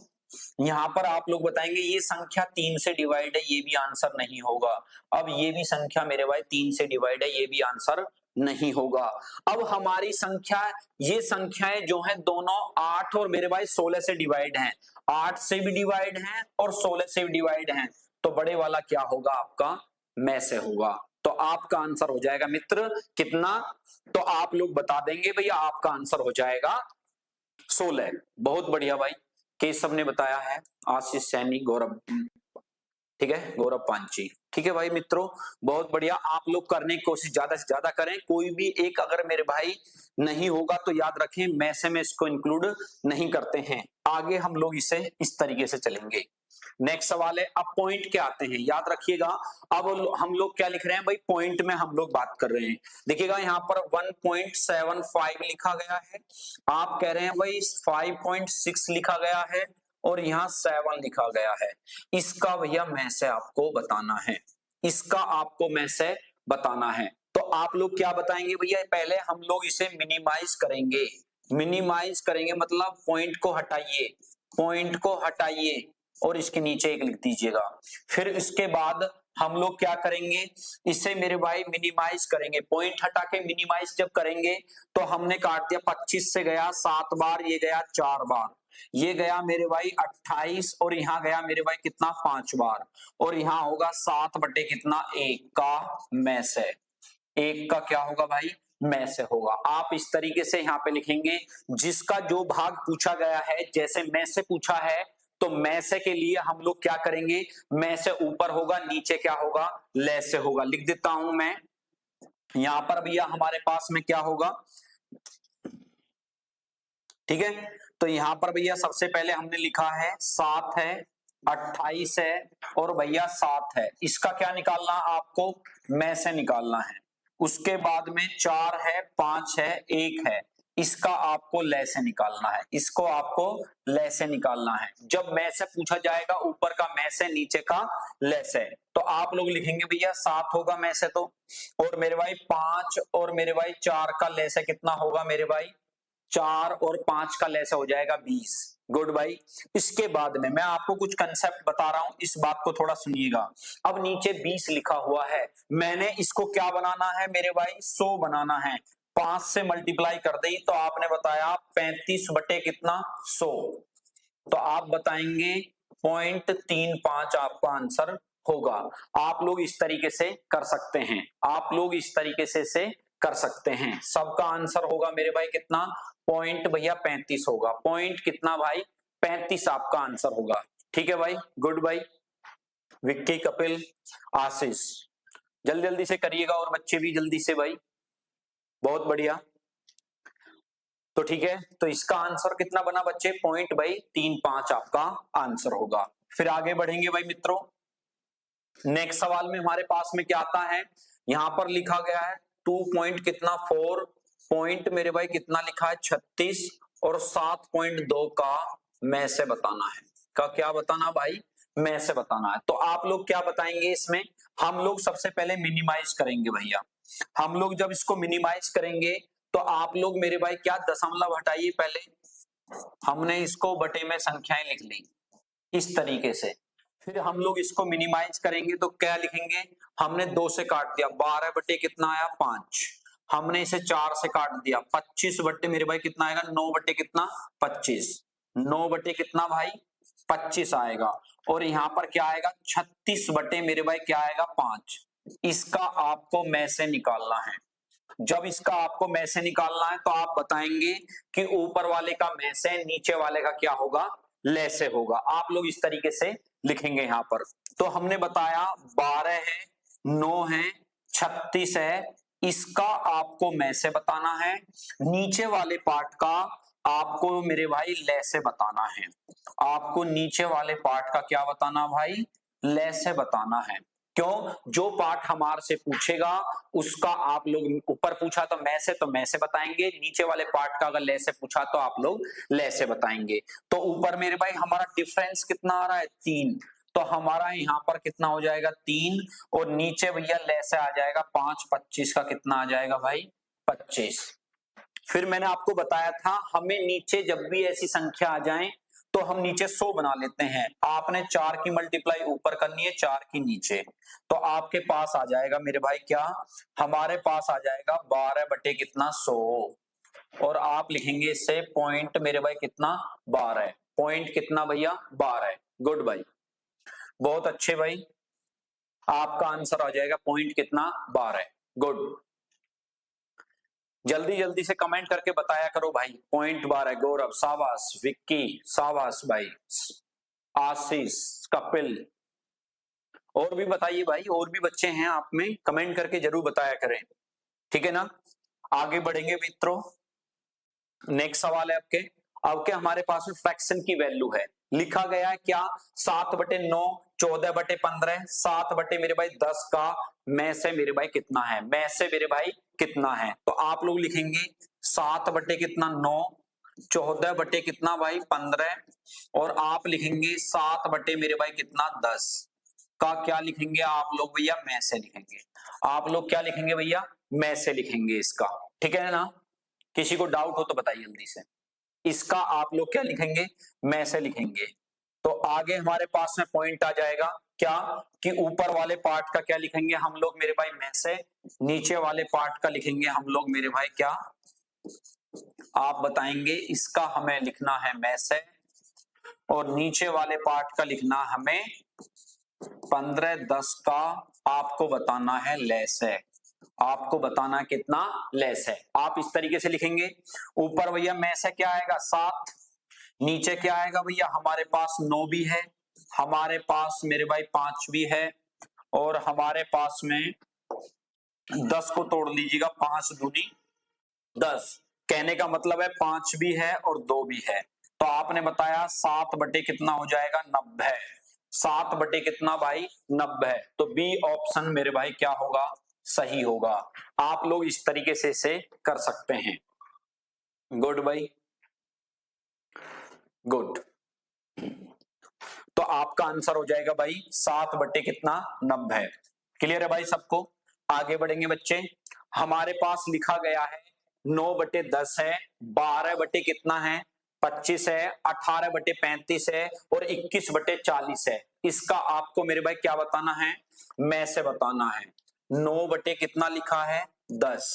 यहां पर आप लोग बताएंगे ये संख्या 3 से डिवाइड है, ये भी आंसर नहीं होगा। अब ये भी संख्या मेरे भाई 3 से डिवाइड है, ये भी आंसर नहीं होगा। अब हमारी संख्या, ये संख्याएं जो है दोनों 8 और मेरे भाई 16 से डिवाइड हैं, 8 से भी डिवाइड हैं और 16 से भी डिवाइड हैं, तो बड़े वाला क्या होगा आपका, में से होगा। तो आपका आंसर हो जाएगा मित्र कितना, तो आप लोग बता देंगे भैया, आपका आंसर हो जाएगा 16। बहुत बढ़िया भाई, केशव ने बताया है, आशीष सैनी, गौरव, ठीक है, गौरव पांची। ठीक है भाई मित्रों, बहुत बढ़िया। आप लोग करने की कोशिश ज्यादा से ज्यादा करें, कोई भी एक अगर मेरे भाई नहीं होगा तो याद रखें मैसे में इसको इंक्लूड नहीं करते हैं। आगे हम लोग इसे इस तरीके से चलेंगे। नेक्स्ट सवाल है, अब पॉइंट क्या आते हैं, याद रखिएगा। अब हम लोग क्या लिख रहे हैं भाई, पॉइंट में हम लोग बात कर रहे हैं। देखिएगा यहाँ पर 1.75 लिखा गया है, आप कह रहे हैं भाई 5.6 लिखा गया है, और यहाँ 7 लिखा गया है। इसका भैया में से आपको बताना है, इसका आपको में से बताना है। तो आप लोग क्या बताएंगे भैया, पहले हम लोग इसे मिनिमाइज करेंगे। मिनिमाइज करेंगे मतलब पॉइंट को हटाइए, पॉइंट को हटाइए और इसके नीचे एक लिख दीजिएगा। फिर इसके बाद हम लोग क्या करेंगे, इसे मेरे भाई मिनिमाइज करेंगे। पॉइंट हटा के मिनिमाइज जब करेंगे तो हमने काट दिया, 25 से गया 7 बार, ये गया 4 बार, ये गया मेरे भाई 28, और यहाँ गया मेरे भाई कितना 5 बार, और यहाँ होगा 7 बटे कितना 1 का में से, 1 का क्या होगा भाई में से होगा। आप इस तरीके से यहाँ पे लिखेंगे, जिसका जो भाग पूछा गया है, जैसे में से पूछा है तो में से के लिए हम लोग क्या करेंगे, में से ऊपर होगा, नीचे क्या होगा, ले से होगा। लिख देता हूं मैं, यहां पर भैया हमारे पास में क्या होगा, ठीक है। तो यहां पर भैया सबसे पहले हमने लिखा है 7 है, 28 है, और भैया 7 है। इसका क्या निकालना आपको, में से निकालना है। उसके बाद में 4 है, 5 है, 1 है, इसका आपको ले से निकालना है, इसको आपको ले से निकालना है। जब में से पूछा जाएगा, ऊपर का में से, नीचे का ले से, तो आप लोग लिखेंगे भैया 7 होगा में से, तो और मेरे भाई 5 और मेरे भाई 4 का ले से कितना होगा मेरे भाई, 4 और 5 का ले से हो जाएगा 20। गुड भाई। इसके बाद में मैं आपको कुछ कंसेप्ट बता रहा हूं, इस बात को थोड़ा सुनिएगा। अब नीचे 20 लिखा हुआ है, मैंने इसको क्या बनाना है मेरे भाई, 100 बनाना है। 5 से मल्टीप्लाई कर दी तो आपने बताया 35 बटे कितना 100, तो आप बताएंगे 0.35 आपका आंसर होगा। आप लोग इस तरीके से कर सकते हैं, आप लोग इस तरीके से कर सकते हैं। सबका आंसर होगा मेरे भाई कितना, पॉइंट भैया 35 होगा। पॉइंट कितना भाई, 35 आपका आंसर होगा। ठीक है भाई, गुड भाई। विक्की, कपिल, आशीष, जल्दी जल्दी से करिएगा, और बच्चे भी जल्दी से भाई, बहुत बढ़िया। तो ठीक है, तो इसका आंसर कितना बना बच्चे, 0.35 आपका आंसर होगा। फिर आगे बढ़ेंगे भाई मित्रों, नेक्स्ट सवाल में हमारे पास में क्या आता है, यहां पर लिखा गया है 2 पॉइंट कितना 4 पॉइंट मेरे भाई कितना लिखा है 36 और 7.2 का में से बताना है। का क्या बताना भाई, में से बताना है। तो आप लोग क्या बताएंगे इसमें, हम लोग सबसे पहले मिनिमाइज करेंगे भैया। हम लोग जब इसको मिनिमाइज करेंगे तो आप लोग मेरे भाई क्या दशमलव हटाइए, पहले हमने इसको बटे में संख्याएं लिख ली इस तरीके से, फिर हम लोग इसको मिनिमाइज करेंगे तो क्या लिखेंगे, हमने 2 से काट दिया 12 बटे कितना आया 5, हमने इसे 4 से काट दिया 25 बटे मेरे भाई कितना आएगा 9 बटे कितना 25, 9 बटे कितना भाई 25 आएगा। और यहां पर क्या आएगा 36 बटे मेरे भाई क्या आएगा 5। इसका आपको में से निकालना है। जब इसका आपको में से निकालना है तो आप बताएंगे कि ऊपर वाले का में से, नीचे वाले का क्या होगा ले से होगा। आप लोग इस तरीके से लिखेंगे यहां पर। तो हमने बताया 12 है, 9 है, 36 है, इसका आपको में से बताना है, नीचे वाले पार्ट का आपको मेरे भाई ले से बताना है। आपको नीचे वाले पार्ट का क्या बताना भाई, ले से बताना है। क्यों, जो पार्ट हमारे से पूछेगा उसका आप लोग, ऊपर पूछा तो मैं से बताएंगे, नीचे वाले पार्ट का अगर ले से पूछा तो आप लोग ले से बताएंगे। तो ऊपर मेरे भाई हमारा डिफरेंस कितना आ रहा है 3, तो हमारा यहाँ पर कितना हो जाएगा 3, और नीचे भैया ले से आ जाएगा 5, 25 का कितना आ जाएगा भाई 25। फिर मैंने आपको बताया था हमें नीचे जब भी ऐसी संख्या आ जाए तो हम नीचे 100 बना लेते हैं। आपने 4 की मल्टीप्लाई ऊपर करनी है 4 की नीचे, तो आपके पास आ जाएगा मेरे भाई क्या, हमारे पास आ जाएगा 12 बटे कितना 100, और आप लिखेंगे इससे पॉइंट मेरे भाई कितना 12, पॉइंट कितना भैया 12। गुड भाई, बहुत अच्छे भाई, आपका आंसर आ जाएगा पॉइंट कितना 12। गुड, जल्दी जल्दी से कमेंट करके बताया करो भाई, पॉइंट 12। गौरव शाबाश, विक्की शाबाश भाई, आशीष, कपिल, और भी बताइए भाई, और भी बच्चे हैं आप में, कमेंट करके जरूर बताया करें, ठीक है ना। आगे बढ़ेंगे मित्रों, नेक्स्ट सवाल है आपके। अब क्या हमारे पास में फ्रैक्शन की वैल्यू है, लिखा गया है क्या 7 बटे 9, 14 बटे 15, 7 बटे मेरे भाई 10 का में से मेरे भाई कितना है, में से मेरे भाई कितना है। तो आप लोग लिखेंगे 7 बटे कितना 9, 14 बटे कितना भाई 15, और आप लिखेंगे 7 बटे मेरे भाई कितना 10 का क्या लिखेंगे आप लोग भैया, में से लिखेंगे। आप लोग क्या लिखेंगे भैया, में से लिखेंगे इसका, ठीक है ना। किसी को डाउट हो तो बताइए जल्दी से, इसका आप लोग क्या लिखेंगे, में से लिखेंगे। तो आगे हमारे पास में पॉइंट आ जाएगा क्या, कि ऊपर वाले पार्ट का क्या लिखेंगे हम लोग मेरे भाई में से, नीचे वाले पार्ट का लिखेंगे हम लोग मेरे भाई क्या, आप बताएंगे इसका हमें लिखना है में से, और नीचे वाले पार्ट का लिखना हमें 15, 10 का आपको बताना है लेस है, आपको बताना कितना लेस है। आप इस तरीके से लिखेंगे। ऊपर भैया में से क्या आएगा 7, नीचे क्या आएगा भैया हमारे पास 9 भी है, हमारे पास मेरे भाई 5 भी है, और हमारे पास में 10 को तोड़ लीजिएगा, 5 दूनी 10, कहने का मतलब है 5 भी है और 2 भी है। तो आपने बताया 7 बटे कितना हो जाएगा 90, 7 बटे कितना भाई 90, तो बी ऑप्शन मेरे भाई क्या होगा, सही होगा। आप लोग इस तरीके से इसे कर सकते हैं। गुड भाई, गुड। तो आपका आंसर हो जाएगा भाई 7 बटे कितना 90। क्लियर है भाई सबको। आगे बढ़ेंगे बच्चे, हमारे पास लिखा गया है 9 बटे 10 है, 12 बटे कितना है 25 है, 18 बटे 35 है, और 21 बटे 40 है। इसका आपको मेरे भाई क्या बताना है, में से बताना है। 9 बटे कितना लिखा है 10,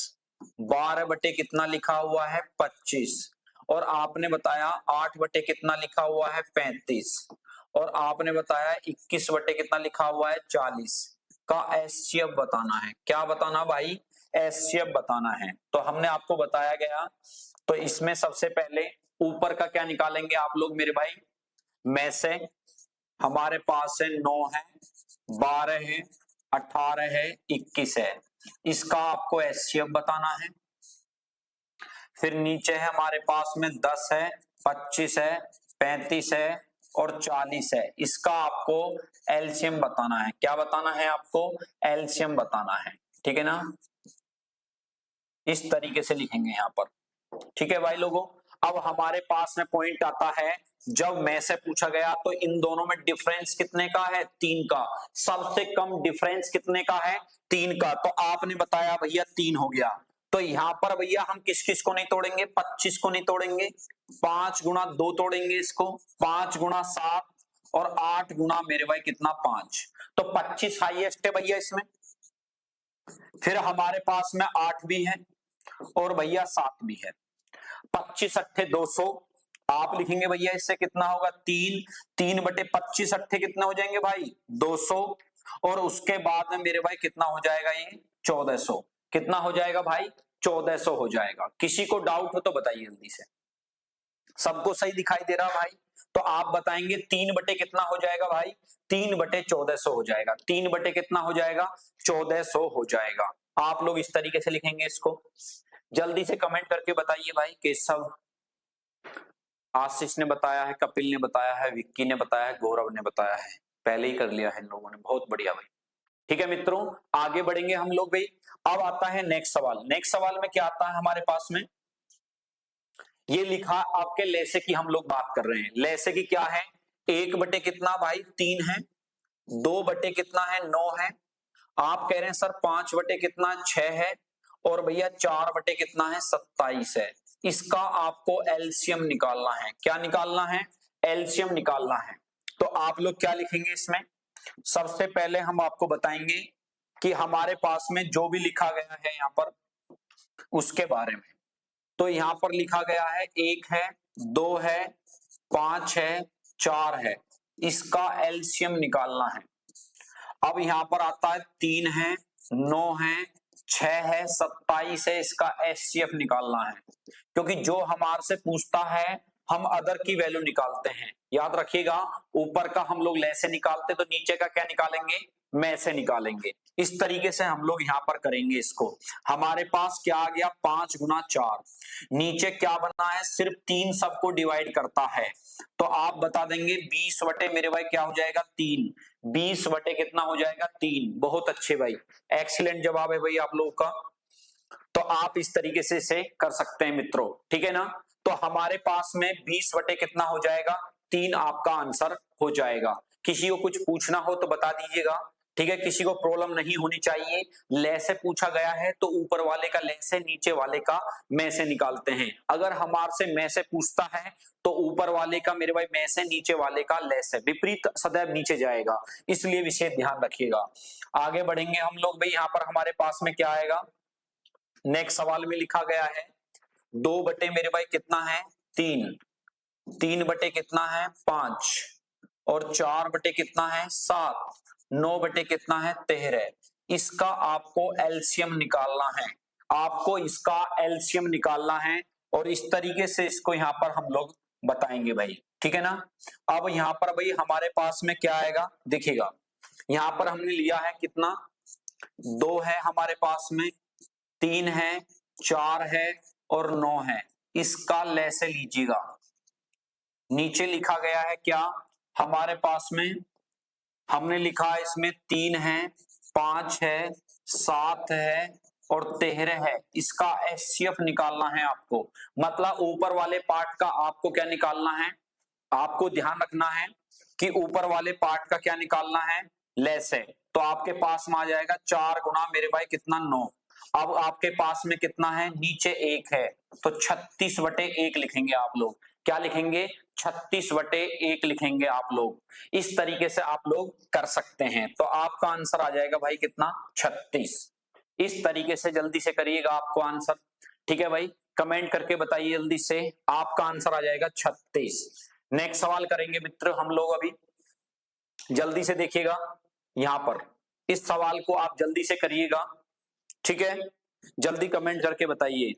12 बटे कितना लिखा हुआ है 25, और आपने बताया 8 बटे कितना लिखा हुआ है 35, और आपने बताया 21 बटे कितना लिखा हुआ है 40 का एचसीएफ बताना है। क्या बताना भाई, एचसीएफ बताना है। तो हमने आपको बताया गया, तो इसमें सबसे पहले ऊपर का क्या निकालेंगे आप लोग मेरे भाई, में से हमारे पास है 9 है, 12 है, 18 है, 21 है, इसका आपको एचसीएफ बताना है। फिर नीचे है हमारे पास में 10 है, 25 है, 35 है, और 40 है, इसका आपको एलसीएम बताना है। क्या बताना है आपको? एलसीएम बताना है, ठीक है ना। इस तरीके से लिखेंगे यहां पर, ठीक है भाई लोगों। अब हमारे पास में पॉइंट आता है, जब में से पूछा गया तो इन दोनों में डिफरेंस कितने का है? 3 का। सबसे कम डिफरेंस कितने का है? 3 का। तो आपने बताया भैया 3 हो गया, तो यहां पर भैया हम किस किस को नहीं तोड़ेंगे? 25 को नहीं तोड़ेंगे, 5 गुना 2 तोड़ेंगे इसको, 5 गुना 7 और 8 गुना मेरे भाई कितना? 5। तो 25 हाईएस्ट है भैया इसमें। फिर हमारे पास में 8 भी है और भैया 7 भी है। 25 अट्ठे 200, आप लिखेंगे भैया इससे कितना होगा? 3। 3 बटे 25 अट्ठे कितने हो जाएंगे भाई? 200। और उसके बाद में मेरे भाई कितना हो जाएगा? ये 1400। कितना हो जाएगा भाई? 1400 हो जाएगा। किसी को डाउट हो तो बताइए जल्दी से। सबको सही दिखाई दे रहा भाई? तो आप बताएंगे 3 बटे कितना हो जाएगा भाई? 3 बटे 1400 हो जाएगा। 3 बटे कितना हो जाएगा? 1400 हो जाएगा। आप लोग इस तरीके से लिखेंगे इसको। जल्दी से कमेंट करके बताइए भाई। केशव, आशीष ने बताया है, कपिल ने बताया है, विक्की ने बताया है, गौरव ने बताया है। पहले ही कर लिया है इन लोगों ने, बहुत बढ़िया भाई। ठीक है मित्रों, आगे बढ़ेंगे हम लोग भाई। अब आता है नेक्स्ट सवाल। नेक्स्ट सवाल में क्या आता है हमारे पास में? ये लिखा आपके लेसे की हम लोग बात कर रहे हैं। लेसे की क्या है? 1 बटे कितना भाई? 3 है। 2 बटे कितना है? 9 है। आप कह रहे हैं सर 5 बटे कितना? 6 है। और भैया 4 बटे कितना है? 27 है। इसका आपको एलसीएम निकालना है। क्या निकालना है? एलसीएम निकालना है। तो आप लोग क्या लिखेंगे इसमें? सबसे पहले हम आपको बताएंगे कि हमारे पास में जो भी लिखा गया है यहां पर उसके बारे में। तो यहां पर लिखा गया है 1 है, 2 है, 5 है, 4 है। इसका एलसीएम निकालना है। अब यहां पर आता है 3 है, 9 है, 6 है, 27 है। इसका एचसीएफ निकालना है, क्योंकि जो हमारे से पूछता है हम अदर की वैल्यू निकालते हैं। याद रखिएगा, ऊपर का हम लोग ले से निकालते तो नीचे का क्या निकालेंगे? में से निकालेंगे। इस तरीके से हम लोग यहां पर करेंगे इसको। हमारे पास क्या आ गया? 5 गुना 4। नीचे क्या बना है? सिर्फ 3 सबको डिवाइड करता है। तो आप बता देंगे 20 बटे मेरे भाई क्या हो जाएगा? 3। 20 बटे कितना हो जाएगा? 3। बहुत अच्छे भाई, एक्सीलेंट जवाब है भाई आप लोगों का। तो आप इस तरीके से इसे कर सकते हैं मित्रों, ठीक है ना। तो हमारे पास में 20 बटे कितना हो जाएगा? 3 आपका आंसर हो जाएगा। किसी को कुछ पूछना हो तो बता दीजिएगा, ठीक है। किसी को प्रॉब्लम नहीं होनी चाहिए। ले से पूछा गया है तो ऊपर वाले का ले से, नीचे वाले का में से निकालते हैं। अगर हमारे से में से पूछता है तो ऊपर वाले का मेरे भाई में से, नीचे वाले का ले से। विपरीत सदैव नीचे जाएगा, इसलिए विशेष ध्यान रखिएगा। आगे बढ़ेंगे हम लोग भाई। यहां पर हमारे पास में क्या आएगा? नेक्स्ट सवाल में लिखा गया है 2 बटे मेरे भाई कितना है? 3। 3 बटे कितना है? 5। और 4 बटे कितना है? 7। 9 बटे कितना है? 13। इसका आपको एलसीएम निकालना है। आपको इसका एलसीएम निकालना है और इस तरीके से इसको यहां पर हम लोग बताएंगे भाई, ठीक है ना। अब यहां पर भाई हमारे पास में क्या आएगा? देखिएगा, यहां पर हमने लिया है कितना? 2 है हमारे पास में, 3 है, 4 है और 9 है। इसका ले से लीजिएगा। नीचे लिखा गया है क्या हमारे पास में? हमने लिखा है इसमें 3 है, 5 है, 7 है और 13 है। इसका एचसीएफ निकालना है आपको। मतलब ऊपर वाले पार्ट का आपको क्या निकालना है? आपको ध्यान रखना है कि ऊपर वाले पार्ट का क्या निकालना है? लेस है। तो आपके पास में आ जाएगा 4 गुना मेरे भाई कितना? 9। अब आपके पास में कितना है? नीचे 1 है, तो 36 बटे 1 लिखेंगे आप लोग। क्या लिखेंगे? 36 बटे 1 लिखेंगे आप लोग। इस तरीके से आप लोग कर सकते हैं। तो आपका आंसर आ जाएगा भाई कितना? 36। इस तरीके से जल्दी से करिएगा आपको आंसर, ठीक है भाई। कमेंट करके बताइए जल्दी से, आपका आंसर आ जाएगा 36। नेक्स्ट सवाल करेंगे मित्र हम लोग अभी। जल्दी से देखिएगा यहां पर, इस सवाल को आप जल्दी से करिएगा, ठीक है। जल्दी कमेंट करके बताइए।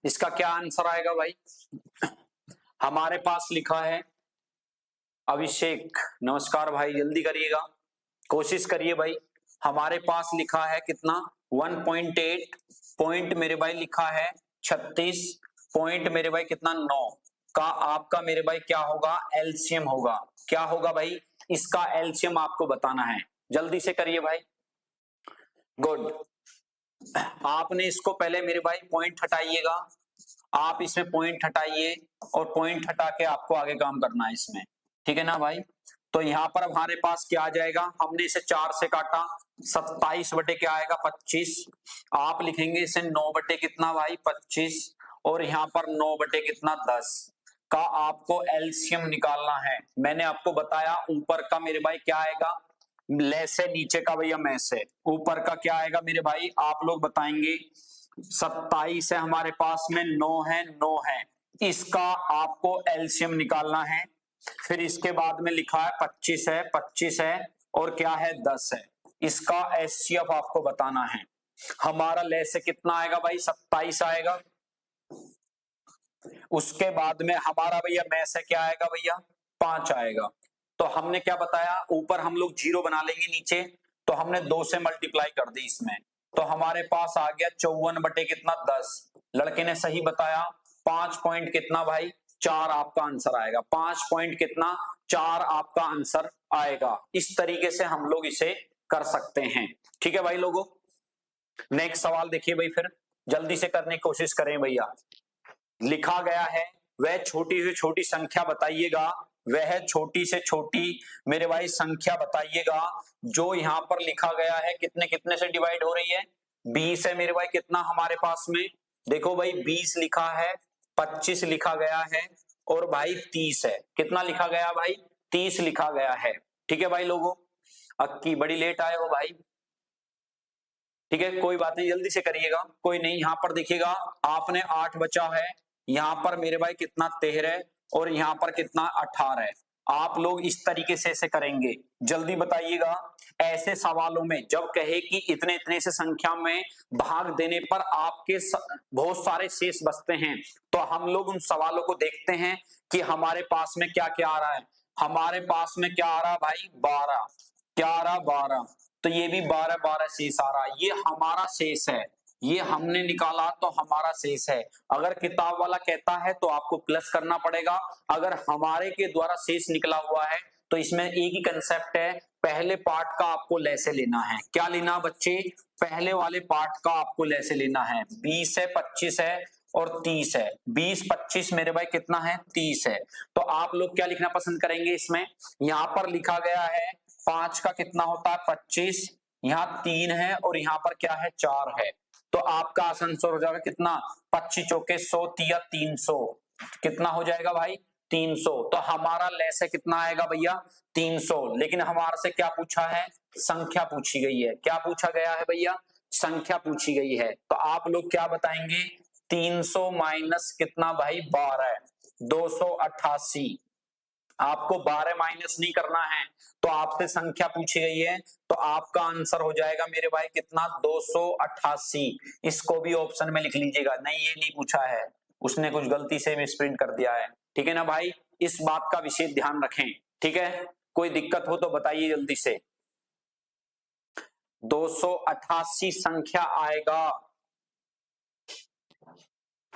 इसका क्या आंसर आएगा भाई? हमारे पास लिखा है अभिषेक, नमस्कार भाई, जल्दी करिएगा, कोशिश करिए भाई। हमारे पास लिखा है कितना 1.8 पॉइंट मेरे भाई लिखा है 36 पॉइंट मेरे भाई कितना 9 का आपका मेरे भाई क्या होगा एलसीएम होगा। क्या होगा भाई? इसका एलसीएम आपको बताना है, जल्दी से करिए भाई। गुड, आपने इसको पहले मेरे भाई पॉइंट हटाइएगा, आप इसमें पॉइंट हटाइए और पॉइंट हटा के आपको आगे काम करना है इसमें, ठीक है ना भाई। तो यहाँ पर हमारे पास क्या आ जाएगा, हमने इसे 4 से काटा, 27 बटे क्या आएगा 25, आप लिखेंगे इसे 9 बटे कितना भाई 25, और यहाँ पर 9 बटे कितना 10 का आपको एलसीएम निकालना है। मैंने आपको बताया ऊपर का मेरे भाई क्या आएगा लेस है, नीचे का भैया मैस है। ऊपर का क्या आएगा मेरे भाई आप लोग बताएंगे, 27 है हमारे पास में, 9 है 9 है, इसका आपको एलसीएम निकालना है। फिर इसके बाद में लिखा है 25 है और क्या है 10 है, इसका एचसीएफ आपको बताना है। हमारा लेस से कितना आएगा भाई 27 आएगा। उसके बाद में हमारा भैया मैस है क्या आएगा भैया 5 आएगा। तो हमने क्या बताया, ऊपर हम लोग 0 बना लेंगे, नीचे तो हमने 2 से मल्टीप्लाई कर दी इसमें, तो हमारे पास आ गया 54 बटे कितना 10। लड़के ने सही बताया, 5 पॉइंट कितना भाई 4 आपका आंसर आएगा, 5 पॉइंट कितना 4 आपका आंसर आएगा। इस तरीके से हम लोग इसे कर सकते हैं, ठीक है भाई लोगों। नेक्स्ट सवाल देखिए भाई, फिर जल्दी से करने की कोशिश करें भैया। लिखा गया है वह छोटी से छोटी संख्या बताइएगा, वह छोटी से छोटी मेरे भाई संख्या बताइएगा जो यहाँ पर लिखा गया है कितने कितने से डिवाइड हो रही है, 20 है मेरे भाई कितना हमारे पास में, देखो भाई 20 लिखा है, 25 लिखा गया है और भाई 30 है। कितना लिखा गया भाई 30 लिखा गया है, ठीक है भाई लोगों। अक्की बड़ी लेट आए हो भाई, ठीक है कोई बात नहीं, जल्दी से करिएगा, कोई नहीं। यहाँ पर देखिएगा आपने 8 बचा है, यहाँ पर मेरे भाई कितना 13 और यहाँ पर कितना 18 है। आप लोग इस तरीके से ऐसे करेंगे, जल्दी बताइएगा। ऐसे सवालों में जब कहे कि इतने इतने से संख्या में भाग देने पर आपके बहुत सारे शेष बचते हैं, तो हम लोग उन सवालों को देखते हैं कि हमारे पास में क्या क्या आ रहा है। हमारे पास में क्या आ रहा है भाई 12, क्या आ रहा 12, तो ये भी 12 शेष आ रहा है, ये हमारा शेष है, ये हमने निकाला तो हमारा शेष है। अगर किताब वाला कहता है तो आपको प्लस करना पड़ेगा, अगर हमारे के द्वारा शेष निकला हुआ है तो इसमें एक ही कंसेप्ट है, पहले पार्ट का आपको लेसे लेना है। क्या लेना बच्चे, पहले वाले पार्ट का आपको लेसे लेना है। 20 है 25 है और 30 है, 20 25 मेरे भाई कितना है 30 है। तो आप लोग क्या लिखना पसंद करेंगे इसमें, यहाँ पर लिखा गया है 5 का कितना होता है 25, यहाँ 3 है और यहाँ पर क्या है 4 है, तो आपका आंसर हो जाएगा कितना 25 चौके 100 तिया 300, कितना हो जाएगा भाई 300। तो हमारा लेस है कितना आएगा भैया 300, लेकिन हमारे से क्या पूछा है, संख्या पूछी गई है। क्या पूछा गया है भैया, संख्या पूछी गई है। तो आप लोग क्या बताएंगे, 300 माइनस कितना भाई 12, 288। आपको 12 माइनस नहीं करना है, तो आपसे संख्या पूछी गई है, तो आपका आंसर हो जाएगा मेरे भाई कितना 288। इसको भी ऑप्शन में लिख लीजिएगा, नहीं ये नहीं पूछा है, उसने कुछ गलती से मिसप्रिंट कर दिया है, ठीक है ना भाई। इस बात का विशेष ध्यान रखें, ठीक है। कोई दिक्कत हो तो बताइए जल्दी से। 288 संख्या आएगा,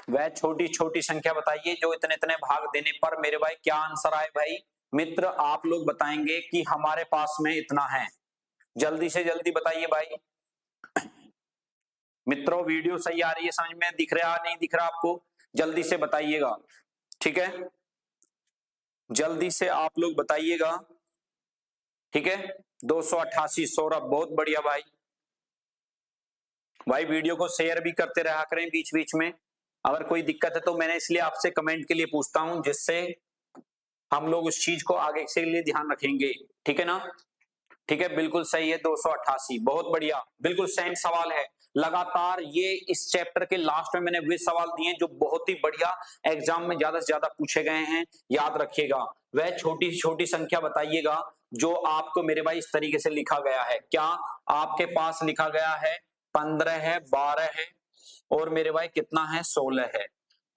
वह छोटी छोटी संख्या बताइए जो इतने इतने भाग देने पर मेरे भाई क्या आंसर आए भाई मित्र, आप लोग बताएंगे कि हमारे पास में इतना है। जल्दी से जल्दी बताइए भाई मित्रों, वीडियो सही आ रही है, समझ में दिख रहा नहीं दिख रहा आपको, जल्दी से बताइएगा, ठीक है, जल्दी से आप लोग बताइएगा, ठीक है। 288 सौरभ, बहुत बढ़िया भाई। भाई वीडियो को शेयर भी करते रहा करें बीच बीच में, अगर कोई दिक्कत है तो मैंने इसलिए आपसे कमेंट के लिए पूछता हूं, जिससे हम लोग उस चीज को आगे से लिए ध्यान रखेंगे, ठीक है ना। ठीक है, बिल्कुल सही है 288, बहुत बढ़िया, बिल्कुल सही सवाल है। लगातार ये इस चैप्टर के लास्ट में मैंने वे सवाल दिए जो बहुत ही बढ़िया एग्जाम में ज्यादा से ज्यादा पूछे गए हैं, याद रखिएगा। वह छोटी छोटी संख्या बताइएगा जो आपको मेरे भाई इस तरीके से लिखा गया है। क्या आपके पास लिखा गया है 15 है, 12 है और मेरे भाई कितना है 16 है।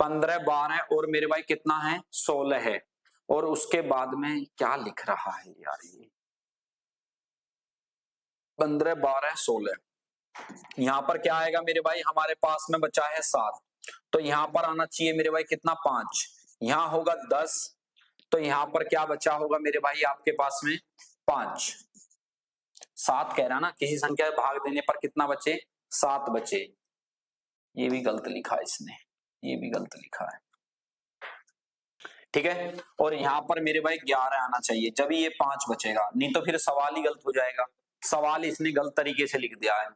15, 12 और मेरे भाई कितना है 16 है। और उसके बाद में क्या लिख रहा है यार ये 15, 12, 16। यहां पर क्या आएगा मेरे भाई, हमारे पास में बचा है 7, तो यहां पर आना चाहिए मेरे भाई कितना 5, यहां होगा 10, तो यहां पर क्या बचा होगा मेरे भाई आपके पास में 5। 7 कह रहा ना, किसी संख्या भाग देने पर कितना बचे 7 बचे। ये भी गलत लिखा है इसने, ये भी गलत लिखा है, ठीक है। और यहां पर मेरे भाई 11 आना चाहिए, जब ये 5 बचेगा, नहीं तो फिर सवाल ही गलत हो जाएगा। सवाल इसने गलत तरीके से लिख दिया है,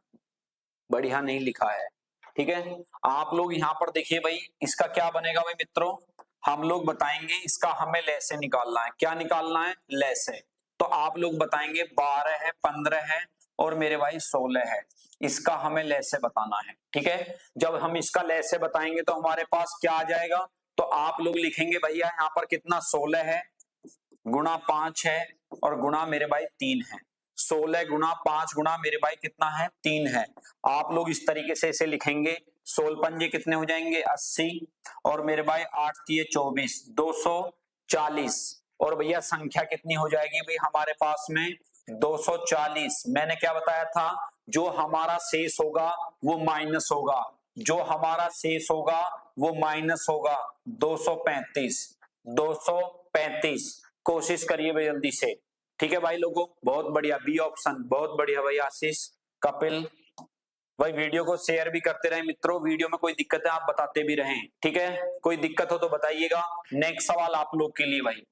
बढ़िया नहीं लिखा है, ठीक है। आप लोग यहाँ पर देखिए भाई, इसका क्या बनेगा भाई मित्रों, हम लोग बताएंगे इसका हमें लैसे निकालना है। क्या निकालना है, लैसे। तो आप लोग बताएंगे 12 है, 15 है और मेरे भाई 16 है, इसका हमें लैसे बताना है, ठीक है। जब हम इसका लैसे बताएंगे तो हमारे पास क्या आ जाएगा, तो आप लोग लिखेंगे भैया यहाँ पर कितना 16 है गुणा 5 है और गुणा मेरे भाई 3 है। 16 गुणा 5 गुणा मेरे भाई कितना है 3 है। आप लोग इस तरीके से इसे लिखेंगे, 16 पंजे कितने हो जाएंगे 80 और मेरे भाई 8 तिये 24, 240 और भैया संख्या कितनी हो जाएगी भाई हमारे पास में 240। मैंने क्या बताया था, जो हमारा शेष होगा वो माइनस होगा, जो हमारा शेष होगा वो माइनस होगा 235। 235 कोशिश करिए भाई जल्दी से, ठीक है भाई लोगों, बहुत बढ़िया बी ऑप्शन, बहुत बढ़िया भाई आशीष कपिल भाई। वीडियो को शेयर भी करते रहे मित्रों, वीडियो में कोई दिक्कत है आप बताते भी रहें, ठीक है। कोई दिक्कत हो तो बताइएगा। नेक्स्ट सवाल आप लोग के लिए भाई,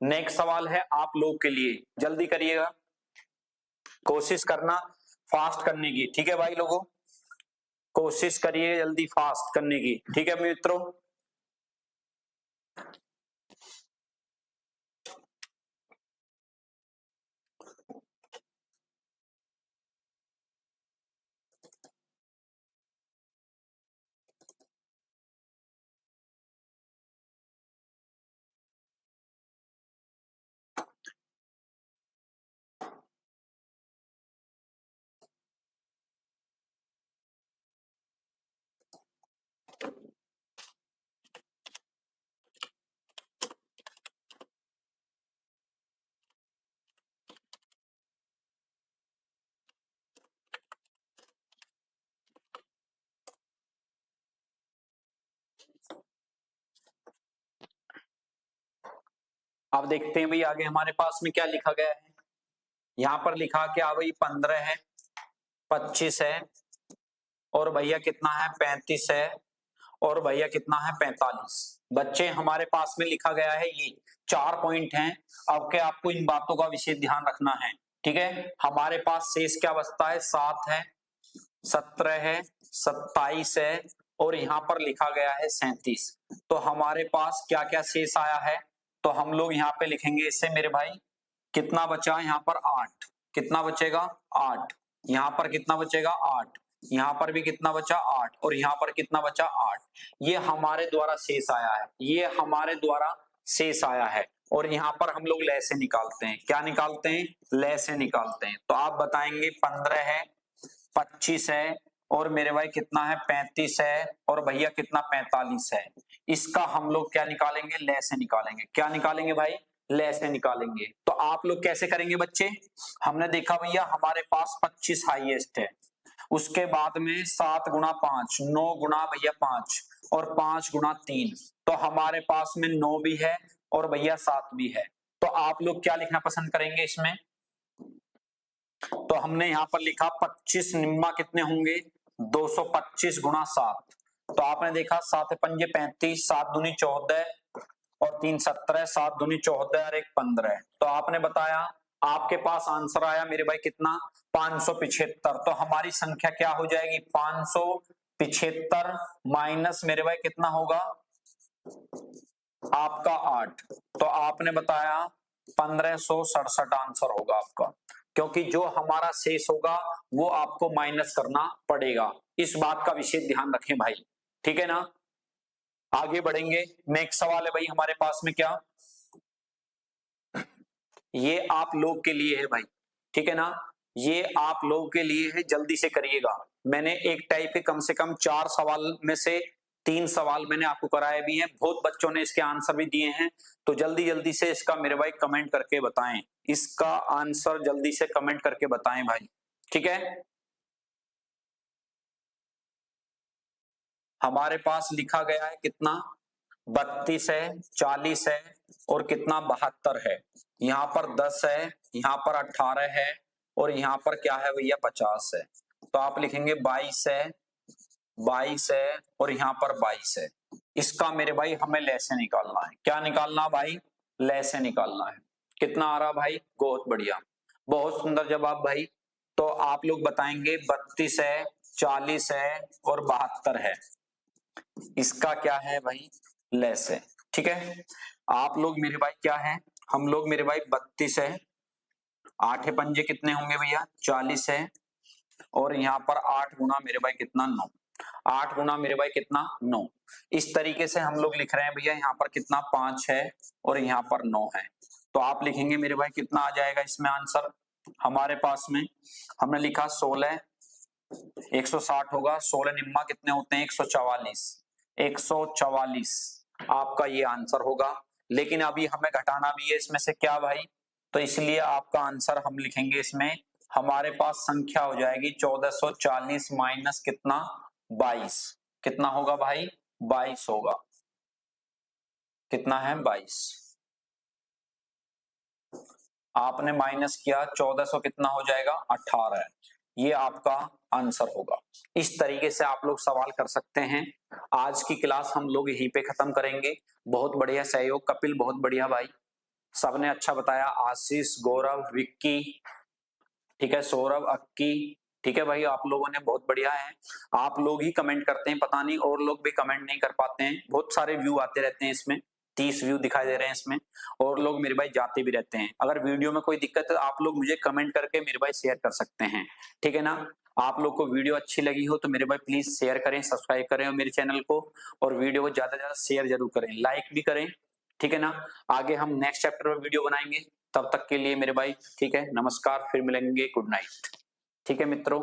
नेक्स्ट सवाल है आप लोग के लिए, जल्दी करिएगा, कोशिश करना फास्ट करने की, ठीक है भाई लोगों, कोशिश करिए जल्दी फास्ट करने की, ठीक है मित्रों। अब देखते हैं भाई आगे हमारे पास में क्या लिखा गया है। यहां पर लिखा क्या भाई 15 है, 25 है और भैया कितना है 35 है और भैया कितना है 45। बच्चे हमारे पास में लिखा गया है ये 4 पॉइंट हैं। अब के आपको इन बातों का विशेष ध्यान रखना है, ठीक है। हमारे पास शेष क्या बचता है 7 है, 17 है, 27 है और यहाँ पर लिखा गया है 37। तो हमारे पास क्या क्या शेष आया है, तो हम लोग यहाँ पे लिखेंगे इससे मेरे भाई कितना बचा यहाँ पर 8, कितना बचेगा 8, यहाँ पर कितना बचेगा 8, यहाँ पर भी कितना बचा 8 और यहाँ पर कितना बचा 8। ये हमारे द्वारा शेष आया है, ये हमारे द्वारा शेष आया है और यहाँ पर हम लोग लय से निकालते हैं। क्या निकालते हैं, लय से निकालते हैं। तो आप बताएंगे 15 है, 25 है और मेरे भाई कितना है 35 है और भैया कितना 45 है। इसका हम लोग क्या निकालेंगे, लय से निकालेंगे। क्या निकालेंगे भाई, लय से निकालेंगे। तो आप लोग कैसे करेंगे बच्चे, हमने देखा भैया हमारे पास 25 हाईएस्ट है, उसके बाद में 7 गुणा 5, 9 गुणा भैया 5 और 5 गुणा 3, तो हमारे पास में 9 भी है और भैया 7 भी है। तो आप लोग क्या लिखना पसंद करेंगे इसमें, तो हमने यहां पर लिखा 25 निम्मा कितने होंगे 225 गुणा 7। तो आपने देखा 7 पंजे 35, 7 दूनी 14 और 3 17, 7 दूनी 14 और 1 15। तो आपने बताया आपके पास आंसर आया मेरे भाई कितना 575। तो हमारी संख्या क्या हो जाएगी 575 माइनस मेरे भाई कितना होगा आपका 8। तो आपने बताया 1567 आंसर होगा आपका, क्योंकि जो हमारा शेष होगा वो आपको माइनस करना पड़ेगा। इस बात का विशेष ध्यान रखें भाई, ठीक है ना। आगे बढ़ेंगे, नेक्स्ट सवाल है भाई हमारे पास में क्या, ये आप लोग के लिए है भाई, ठीक है ना, ये आप लोगों के लिए है, जल्दी से करिएगा। मैंने एक टाइप के कम से कम 4 सवाल में से 3 सवाल मैंने आपको कराए भी हैं, बहुत बच्चों ने इसके आंसर भी दिए हैं, तो जल्दी जल्दी से इसका मेरे भाई कमेंट करके बताएं, इसका आंसर जल्दी से कमेंट करके बताएं भाई, ठीक है। हमारे पास लिखा गया है कितना, 32 है, 40 है और कितना 72 है, यहाँ पर 10 है, यहाँ पर 18 है और यहाँ पर क्या है भैया 50 है, तो आप लिखेंगे 22 है, 22 है और यहाँ पर 22 है। इसका मेरे भाई हमें लैसे निकालना है, क्या निकालना भाई, लैसे निकालना है। कितना आ रहा भाई, बहुत बढ़िया, बहुत सुंदर जवाब भाई। तो आप लोग बताएंगे 32 है, 40 है और 72 है, इसका क्या है भाई, लेस है, ठीक है। आप लोग मेरे भाई क्या है, हम लोग मेरे भाई 32 है, 8 पंजे कितने होंगे भैया 40 है और यहाँ पर 8 गुना मेरे भाई कितना 9, 8 गुना मेरे भाई कितना 9। इस तरीके से हम लोग लिख रहे हैं भैया, यहाँ पर कितना 5 है और यहाँ पर 9 है, तो आप लिखेंगे मेरे भाई कितना आ जाएगा इसमें आंसर, हमारे पास में हमने लिखा 16, 160 होगा, 16 निम्मा कितने होते हैं 144, 144 आपका ये आंसर होगा। लेकिन अभी हमें घटाना भी है इसमें से क्या भाई, तो इसलिए आपका आंसर हम लिखेंगे इसमें, हमारे पास संख्या हो जाएगी 1440 माइनस कितना 22, कितना होगा भाई 22 होगा, कितना है 22, आपने माइनस किया 1400 कितना हो जाएगा 18, ये आपका आंसर होगा। इस तरीके से आप लोग सवाल कर सकते हैं। आज की क्लास हम लोग यहीं पे खत्म करेंगे। बहुत बढ़िया सहयोग कपिल, बहुत बढ़िया भाई, सबने अच्छा बताया, आशीष, गौरव, विक्की, ठीक है, सौरभ, अक्की, ठीक है भाई, आप लोगों ने बहुत बढ़िया है। आप लोग ही कमेंट करते हैं, पता नहीं और लोग भी कमेंट नहीं कर पाते हैं, बहुत सारे व्यू आते रहते हैं इसमें, 30 व्यू दिखाई दे रहे हैं इसमें, और लोग मेरे भाई जाते भी रहते हैं। अगर वीडियो में कोई दिक्कत है तो आप लोग मुझे कमेंट करके मेरे भाई शेयर कर सकते हैं, ठीक है ना। आप लोग को वीडियो अच्छी लगी हो तो मेरे भाई प्लीज शेयर करें, सब्सक्राइब करें मेरे चैनल को, और वीडियो को ज्यादा से ज्यादा शेयर जरूर करें, लाइक भी करें, ठीक है ना। आगे हम नेक्स्ट चैप्टर में वीडियो बनाएंगे, तब तक के लिए मेरे भाई ठीक है, नमस्कार, फिर मिलेंगे, गुड नाइट, ठीक है मित्रों।